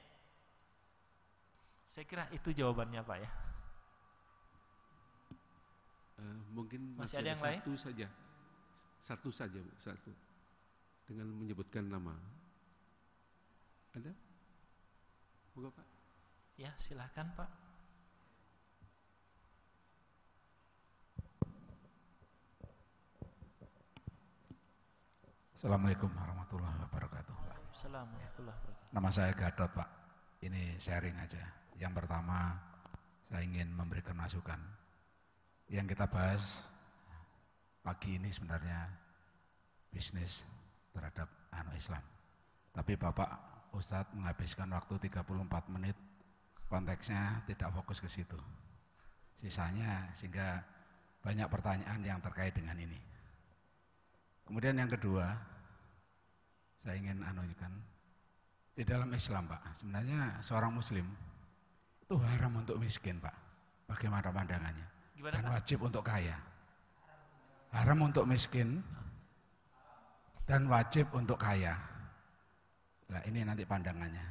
Saya kira itu jawabannya, Pak ya. Mungkin masih ada yang satu lain? Satu saja, Bu, satu. Dengan menyebutkan nama. Ada? Moga, Pak. Ya, silakan, Pak. Assalamualaikum warahmatullahi wabarakatuh. Assalamualaikum warahmatullahi wabarakatuh. Nama saya Gadot, Pak. Ini sharing aja. Yang pertama, saya ingin memberikan masukan. Yang kita bahas pagi ini sebenarnya bisnis terhadap Islam. Tapi Bapak Ustadz menghabiskan waktu 34 menit, konteksnya tidak fokus ke situ. Sisanya sehingga banyak pertanyaan yang terkait dengan ini. Kemudian yang kedua, saya ingin di dalam Islam, Pak, sebenarnya seorang muslim itu haram untuk miskin, Pak. Bagaimana pandangannya? Gimana, dan Pak? Wajib untuk kaya. Haram untuk miskin dan wajib untuk kaya. Nah, ini nanti pandangannya.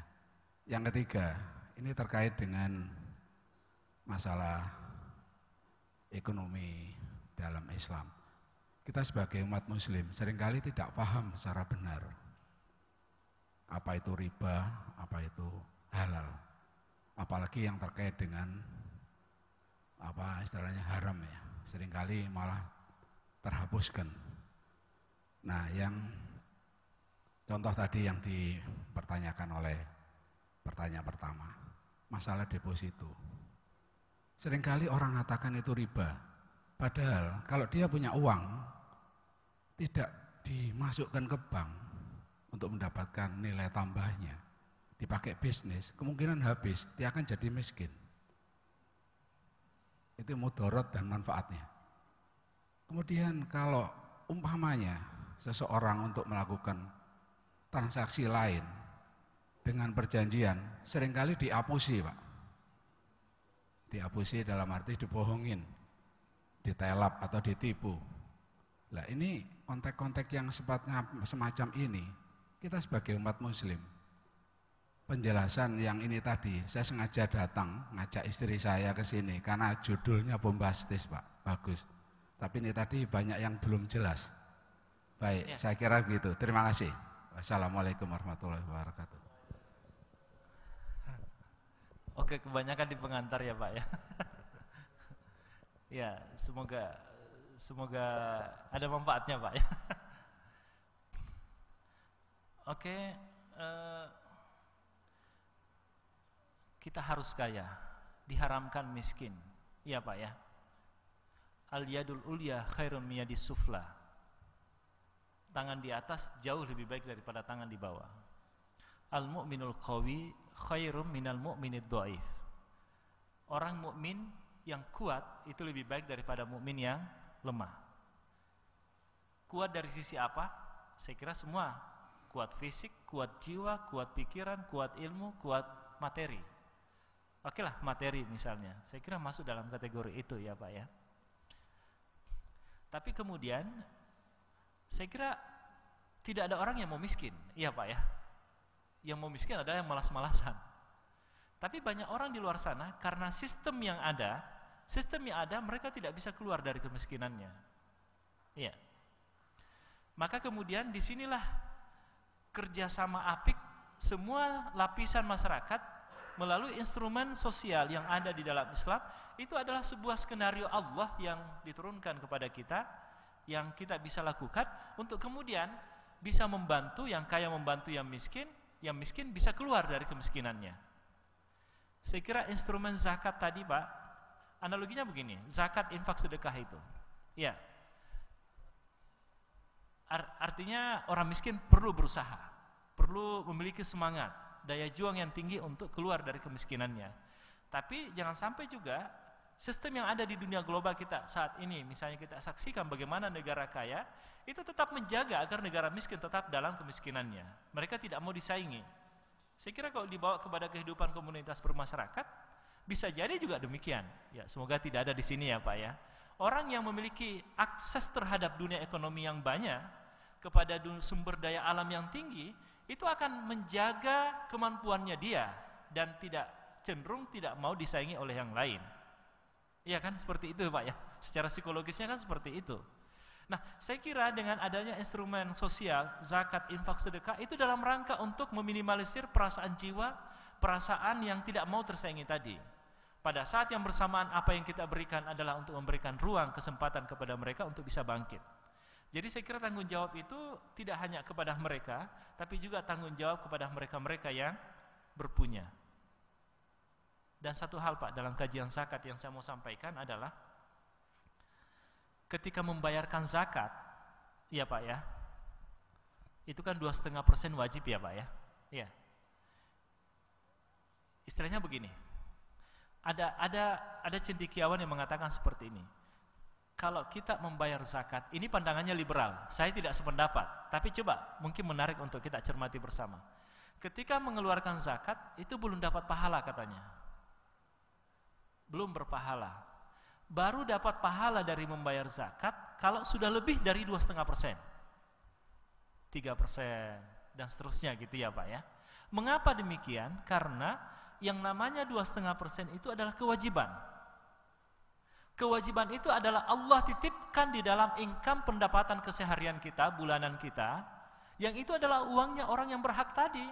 Yang ketiga, ini terkait dengan masalah ekonomi dalam Islam. Kita sebagai umat muslim seringkali tidak paham secara benar apa itu riba, apa itu halal. Apalagi yang terkait dengan istilahnya haram ya. Seringkali malah terhapuskan. Nah, yang contoh tadi yang dipertanyakan oleh pertanyaan pertama, masalah deposito. Seringkali orang mengatakan itu riba. Padahal kalau dia punya uang, tidak dimasukkan ke bank untuk mendapatkan nilai tambahnya, dipakai bisnis, kemungkinan habis, dia akan jadi miskin. Itu mudarat dan manfaatnya. Kemudian kalau umpamanya seseorang untuk melakukan transaksi lain dengan perjanjian, seringkali diapusi, Pak. Diapusi dalam arti dibohongin, ditelap atau ditipu. Nah, ini konteks-konteks yang sifatnya semacam ini, kita sebagai umat muslim, penjelasan yang ini tadi, saya sengaja datang, ngajak istri saya ke sini, karena judulnya bombastis, Pak, bagus. Tapi ini tadi banyak yang belum jelas. Baik, ya. Saya kira begitu. Terima kasih. Wassalamualaikum warahmatullahi wabarakatuh. Oke, kebanyakan di pengantar ya, Pak ya. Ya, semoga ada manfaatnya, Pak ya. Oke, kita harus kaya, diharamkan miskin. Iya, Pak ya. Al-yadul ulya khairun miyadis sufla. Tangan di atas jauh lebih baik daripada tangan di bawah. Al-mu'minul qawi khairum minal mu'minid dhaif. Orang mukmin yang kuat itu lebih baik daripada mukmin yang lemah. Kuat dari sisi apa? Saya kira semua. Kuat fisik, kuat jiwa, kuat pikiran, kuat ilmu, kuat materi. Oke lah, materi misalnya, saya kira masuk dalam kategori itu ya Pak ya. Tapi kemudian saya kira tidak ada orang yang mau miskin, iya Pak ya. Yang mau miskin adalah yang malas-malasan. Tapi banyak orang di luar sana karena sistem yang ada mereka tidak bisa keluar dari kemiskinannya. Iya. Maka kemudian disinilah kerjasama apik semua lapisan masyarakat melalui instrumen sosial yang ada di dalam Islam. Itu adalah sebuah skenario Allah yang diturunkan kepada kita, yang kita bisa lakukan untuk kemudian bisa membantu yang kaya, membantu yang miskin bisa keluar dari kemiskinannya. Saya kira instrumen zakat tadi Pak, analoginya begini, zakat, infak, sedekah itu ya, artinya orang miskin perlu berusaha, perlu memiliki semangat, daya juang yang tinggi untuk keluar dari kemiskinannya. Tapi jangan sampai juga sistem yang ada di dunia global kita saat ini, misalnya kita saksikan bagaimana negara kaya itu tetap menjaga agar negara miskin tetap dalam kemiskinannya. Mereka tidak mau disaingi. Saya kira kalau dibawa kepada kehidupan komunitas bermasyarakat bisa jadi juga demikian. Ya, semoga tidak ada di sini ya Pak ya. Orang yang memiliki akses terhadap dunia ekonomi yang banyak, kepada sumber daya alam yang tinggi, itu akan menjaga kemampuannya dia dan cenderung tidak mau disaingi oleh yang lain. Iya kan, seperti itu Pak ya. Secara psikologisnya kan seperti itu. Nah, saya kira dengan adanya instrumen sosial, zakat, infak, sedekah itu dalam rangka untuk meminimalisir perasaan jiwa, perasaan yang tidak mau tersaingi tadi. Pada saat yang bersamaan apa yang kita berikan adalah untuk memberikan ruang, kesempatan kepada mereka untuk bisa bangkit. Jadi saya kira tanggung jawab itu tidak hanya kepada mereka, tapi juga tanggung jawab kepada mereka-mereka yang berpunya. Dan satu hal Pak, dalam kajian zakat yang saya mau sampaikan adalah ketika membayarkan zakat, ya Pak ya, itu kan 2,5% wajib ya Pak ya. Iya. Istilahnya begini, ada cendekiawan yang mengatakan seperti ini. Kalau kita membayar zakat, ini pandangannya liberal, saya tidak sependapat, tapi coba mungkin menarik untuk kita cermati bersama. Ketika mengeluarkan zakat, itu belum dapat pahala katanya, belum berpahala. Baru dapat pahala dari membayar zakat kalau sudah lebih dari 2,5%, 3%, dan seterusnya gitu ya Pak ya. Mengapa demikian? Karena yang namanya 2,5% itu adalah kewajiban. Kewajiban itu adalah Allah titipkan di dalam income pendapatan keseharian kita, bulanan kita, yang itu adalah uangnya orang yang berhak tadi.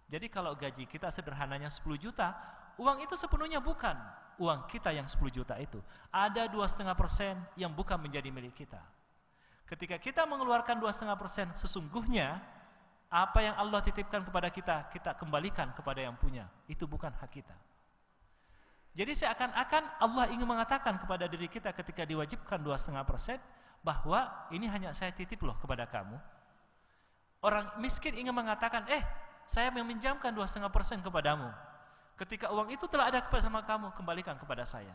Jadi kalau gaji kita sederhananya 10 juta, uang itu sepenuhnya bukan uang kita yang 10 juta itu. Ada 2,5% yang bukan menjadi milik kita. Ketika kita mengeluarkan 2,5%, sesungguhnya apa yang Allah titipkan kepada kita, kita kembalikan kepada yang punya. Itu bukan hak kita. Jadi seakan-akan Allah ingin mengatakan kepada diri kita ketika diwajibkan 2,5%, bahwa ini hanya saya titip loh kepada kamu. Orang miskin ingin mengatakan, saya meminjamkan 2,5% kepadamu. Ketika uang itu telah ada bersama kamu, kembalikan kepada saya.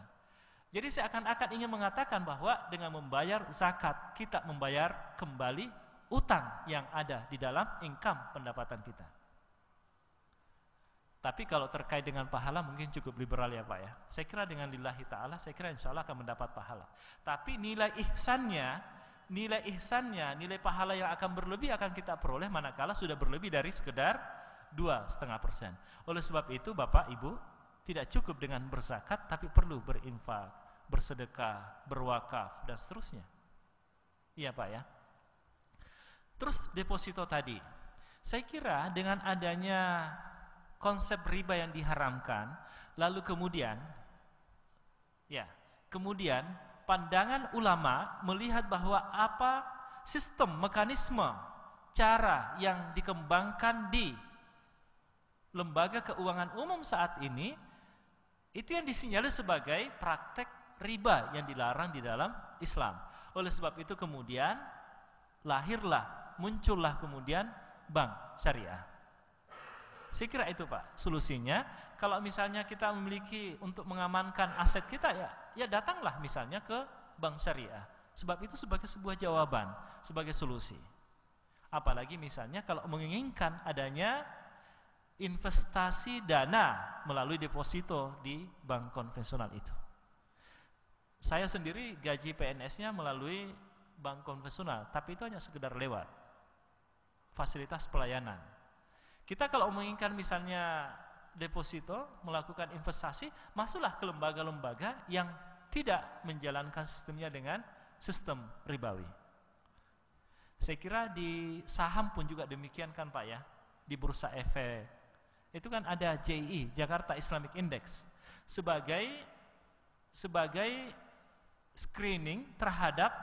Jadi seakan-akan ingin mengatakan bahwa dengan membayar zakat, kita membayar kembali utang yang ada di dalam income pendapatan kita. Tapi kalau terkait dengan pahala mungkin cukup liberal ya Pak ya. Saya kira dengan lillahi ta'ala, saya kira insya Allah akan mendapat pahala. Tapi nilai ihsannya, nilai pahala yang akan berlebih akan kita peroleh manakala sudah berlebih dari sekedar 2,5%. Oleh sebab itu Bapak Ibu, tidak cukup dengan berzakat, tapi perlu berinfak, bersedekah, berwakaf, dan seterusnya. Iya Pak ya. Terus deposito tadi, saya kira dengan adanya konsep riba yang diharamkan, lalu kemudian pandangan ulama melihat bahwa apa sistem, mekanisme, cara yang dikembangkan di lembaga keuangan umum saat ini, itu yang disinyalir sebagai praktek riba yang dilarang di dalam Islam. Oleh sebab itu kemudian muncullah kemudian bank syariah. Saya kira itu Pak solusinya. Kalau misalnya kita memiliki untuk mengamankan aset kita, ya datanglah misalnya ke bank syariah. Sebab itu sebagai sebuah jawaban, sebagai solusi. Apalagi misalnya kalau menginginkan adanya investasi dana melalui deposito di bank konvensional itu. Saya sendiri gaji PNS-nya melalui bank konvensional, tapi itu hanya sekedar lewat fasilitas pelayanan. Kita kalau menginginkan misalnya deposito, melakukan investasi, masuklah ke lembaga-lembaga yang tidak menjalankan sistemnya dengan sistem ribawi. Saya kira di saham pun juga demikian kan Pak ya, di Bursa Efek. Itu kan ada JI, Jakarta Islamic Index, sebagai screening terhadap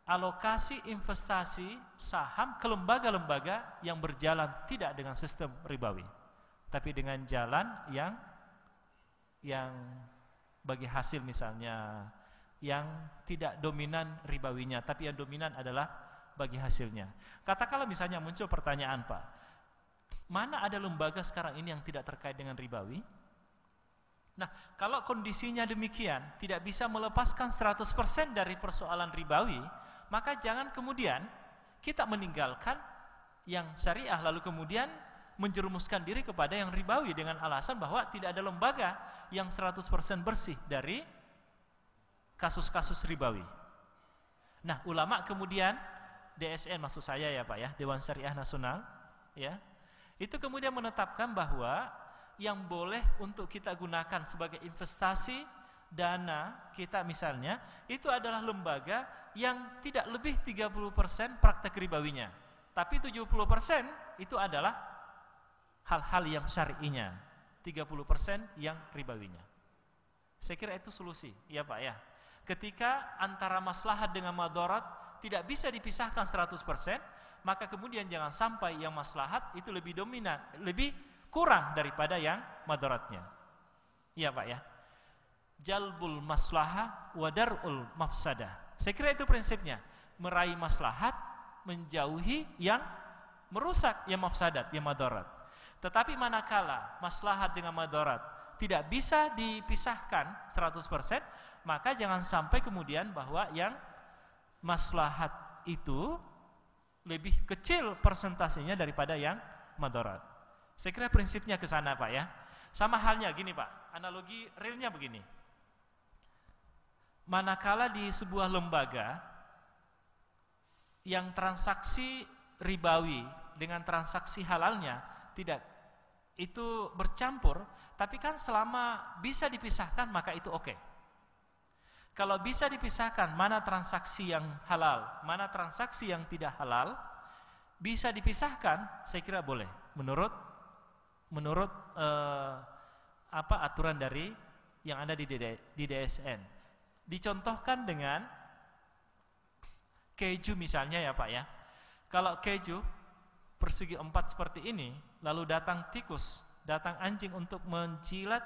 alokasi investasi saham ke lembaga-lembaga yang berjalan tidak dengan sistem ribawi, tapi dengan jalan yang bagi hasil misalnya yang tidak dominan ribawinya, tapi yang dominan adalah bagi hasilnya. Katakanlah misalnya muncul pertanyaan, Pak, mana ada lembaga sekarang ini yang tidak terkait dengan ribawi? Nah, kalau kondisinya demikian, tidak bisa melepaskan 100% dari persoalan ribawi, maka jangan kemudian kita meninggalkan yang syariah lalu kemudian menjerumuskan diri kepada yang ribawi dengan alasan bahwa tidak ada lembaga yang 100% bersih dari kasus-kasus ribawi. Nah, ulama kemudian DSN maksud saya ya Pak ya, Dewan Syariah Nasional ya, itu kemudian menetapkan bahwa yang boleh untuk kita gunakan sebagai investasi dana kita misalnya itu adalah lembaga yang tidak lebih 30% praktek ribawinya, tapi 70% itu adalah hal-hal yang syar'inya, 30% yang ribawinya. Saya kira itu solusi ya Pak ya. Ketika antara maslahat dengan madarat tidak bisa dipisahkan 100%, maka kemudian jangan sampai yang maslahat itu lebih dominan, lebih kurang daripada yang madaratnya. Iya Pak ya. Jalbul maslahah wa dar'ul mafsadah. Saya kira itu prinsipnya. Meraih maslahat, menjauhi yang merusak, yang mafsadat, yang madarat. Tetapi manakala maslahat dengan madarat tidak bisa dipisahkan 100%, maka jangan sampai kemudian bahwa yang maslahat itu lebih kecil persentasenya daripada yang madarat. Saya kira prinsipnya ke sana Pak ya. Sama halnya gini Pak, analogi realnya begini. Manakala di sebuah lembaga yang transaksi ribawi dengan transaksi halalnya tidak itu bercampur, tapi kan selama bisa dipisahkan maka itu oke. Kalau bisa dipisahkan mana transaksi yang halal, mana transaksi yang tidak halal, bisa dipisahkan, saya kira boleh. Menurut aturan dari yang ada di DSN. Dicontohkan dengan keju misalnya ya Pak ya. Kalau keju persegi 4 seperti ini, lalu datang tikus, datang anjing untuk menjilat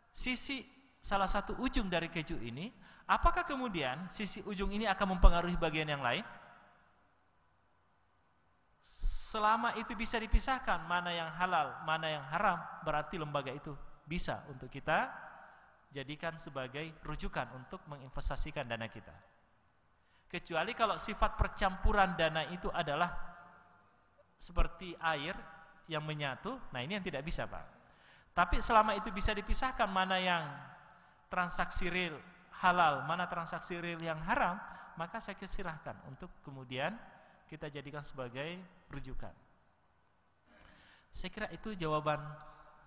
sisi salah satu ujung dari keju ini, apakah kemudian sisi ujung ini akan mempengaruhi bagian yang lain? Selama itu bisa dipisahkan mana yang halal, mana yang haram, berarti lembaga itu bisa untuk kita jadikan sebagai rujukan untuk menginvestasikan dana kita. Kecuali kalau sifat percampuran dana itu adalah seperti air yang menyatu, nah ini yang tidak bisa Pak. Tapi selama itu bisa dipisahkan mana yang transaksi real halal, mana transaksi real yang haram, maka saya silahkan untuk kemudian kita jadikan sebagai rujukan. Saya kira itu jawaban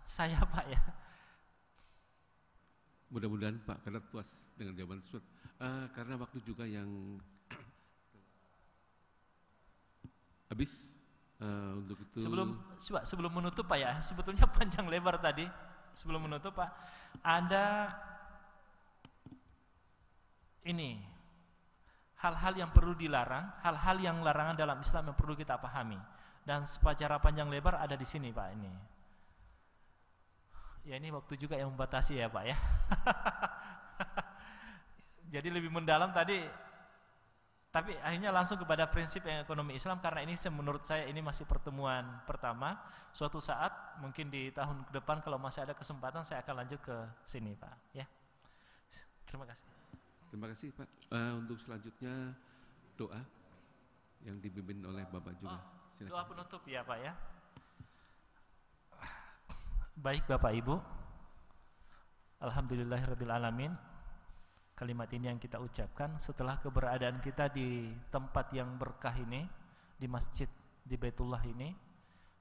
saya Pak ya. Mudah-mudahan Pak karena puas dengan jawaban tersebut. Karena waktu juga yang habis untuk itu. Sebelum menutup Pak ya, sebetulnya panjang lebar tadi. Sebelum menutup Pak, ada ini hal-hal yang perlu dilarang, hal-hal yang larangan dalam Islam yang perlu kita pahami. Dan secara panjang lebar ada di sini Pak ini. Ya ini waktu juga yang membatasi ya Pak ya. Jadi lebih mendalam tadi, tapi akhirnya langsung kepada prinsip yang ekonomi Islam karena ini menurut saya ini masih pertemuan pertama. Suatu saat mungkin di tahun ke depan kalau masih ada kesempatan saya akan lanjut ke sini Pak ya. Terima kasih. Terima kasih Pak. Untuk selanjutnya doa yang dipimpin oleh Bapak juga. Doa penutup ya Pak ya. Baik Bapak Ibu, alhamdulillahirabbil alamin. Kalimat ini yang kita ucapkan setelah keberadaan kita di tempat yang berkah ini, di masjid di Baitullah ini,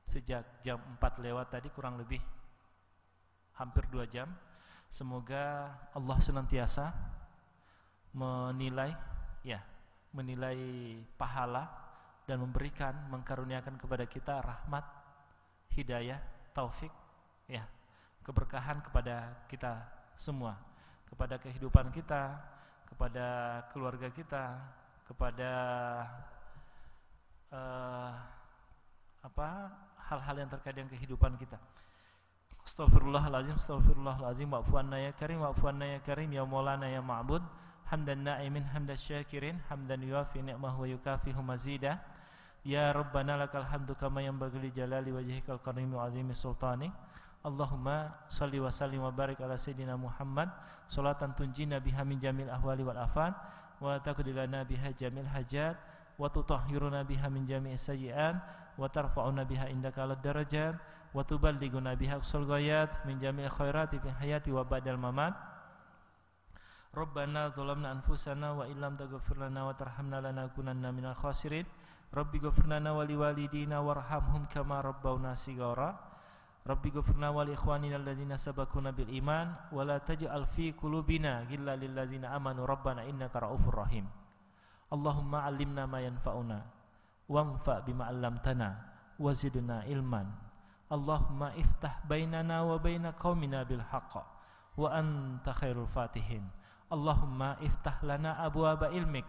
sejak jam 4 lewat tadi, kurang lebih hampir 2 jam. Semoga Allah senantiasa menilai pahala dan mengkaruniakan kepada kita rahmat, hidayah, taufik, keberkahan kepada kita semua, kepada kehidupan kita, kepada keluarga kita, kepada hal-hal yang terkait dengan kehidupan kita. Astaghfirullahalazim, astaghfirullahalazim, wa'fu anna ya karim, wa'fu anna ya karim, ya maulana ya ma'bud, hamdan na'imin, hamdan syakirin, hamdan yuafi ni'mah wa yukafihu mazida. Ya Rabbana lakal hamdu kama yanbaghi li jalali wajhikal karimi wa azimi sultani. Allahumma salli wa sallim wa barik ala sayyidina Muhammad salatan tunjina biha min jamil ahwali wal afat wa taqdilana biha jamil hajat wa tutahhiruna biha min jami'is sayyi'at wa tarfa'una biha indaka alad darajat wa tuballighuna biha aqsal ghayat min jamil khairati fi hayati wa ba'dal mamat. Rabbana zalamna anfusana wa illam taghfir lana wa tarhamna lanakunanna minal khasirin. Rabbi ghfir lana wa liwalidina warhamhum kama rabbawna shighara. Rabbi ghfirna wa li ikhwanina alladzina sabaquna bil iman wa la taj'al fi qulubina ghillan lil ladzina amanu rabbana innaka ra'ufur rahim. Allahumma 'allimna ma yanfa'una wanfa' bima 'allamtana wa zidna ilman. Allahumma iftah bainana wa baina qaumina bil haqq wa anta khairul fatihin. Allahumma iftah lana abwaaba ilmik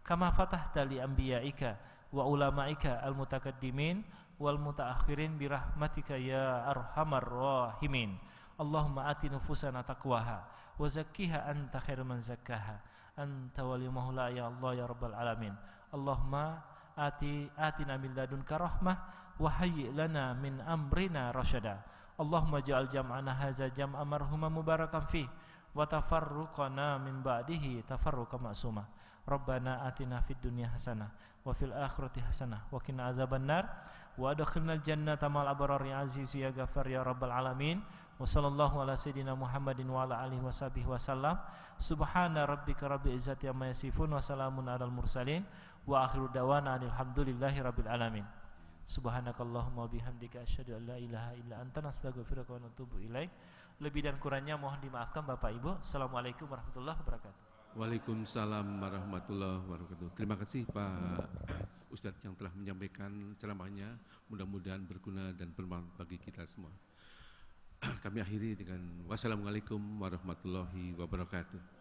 kama fatahta li anbiya'ika wa ulama'ika al mutakaddimin wal mutaakhirin birahmatika ya arhamar rahimin. Allahumma ati nufusana taqwaha wa zakkiha anta khairu man zakkaha anta wali maula ya Allah ya rabbal alamin. Allahumma atina min ladunka rahmah wa hayyi lana min amrina rasyada. Allahumma ja'al jam'ana hadza jam'an marhuman mubarakan fih wa tafarruqana min ba'dihi tafarruqan ma'suma. Rabbana atina fid dunya hasanah wa fil akhirati hasanah wa qina azabannar wa adkhilnal jannata ma'al abrar ya aziz ya ghafar ya rabbal alamin. Wa sallallahu ala sayidina Muhammadin wa ala alihi washabihi wasallam. Subhana rabbika rabbil izzati amma yasifun wa salamun alal mursalin wa akhiru dawana alhamdulillahi rabbil alamin. Subhanakallahumma wa bihamdika asyhadu an la ilaha illa anta nastaghfiruka wa natubu ilaik. Lebih dan kurangnya mohon dimaafkan Bapak Ibu. Assalamualaikum warahmatullahi wabarakatuh. Waalaikumsalam warahmatullahi wabarakatuh. Terima kasih Pak Ustadz yang telah menyampaikan ceramahnya. Mudah-mudahan berguna dan bermanfaat bagi kita semua. Kami akhiri dengan wassalamualaikum warahmatullahi wabarakatuh.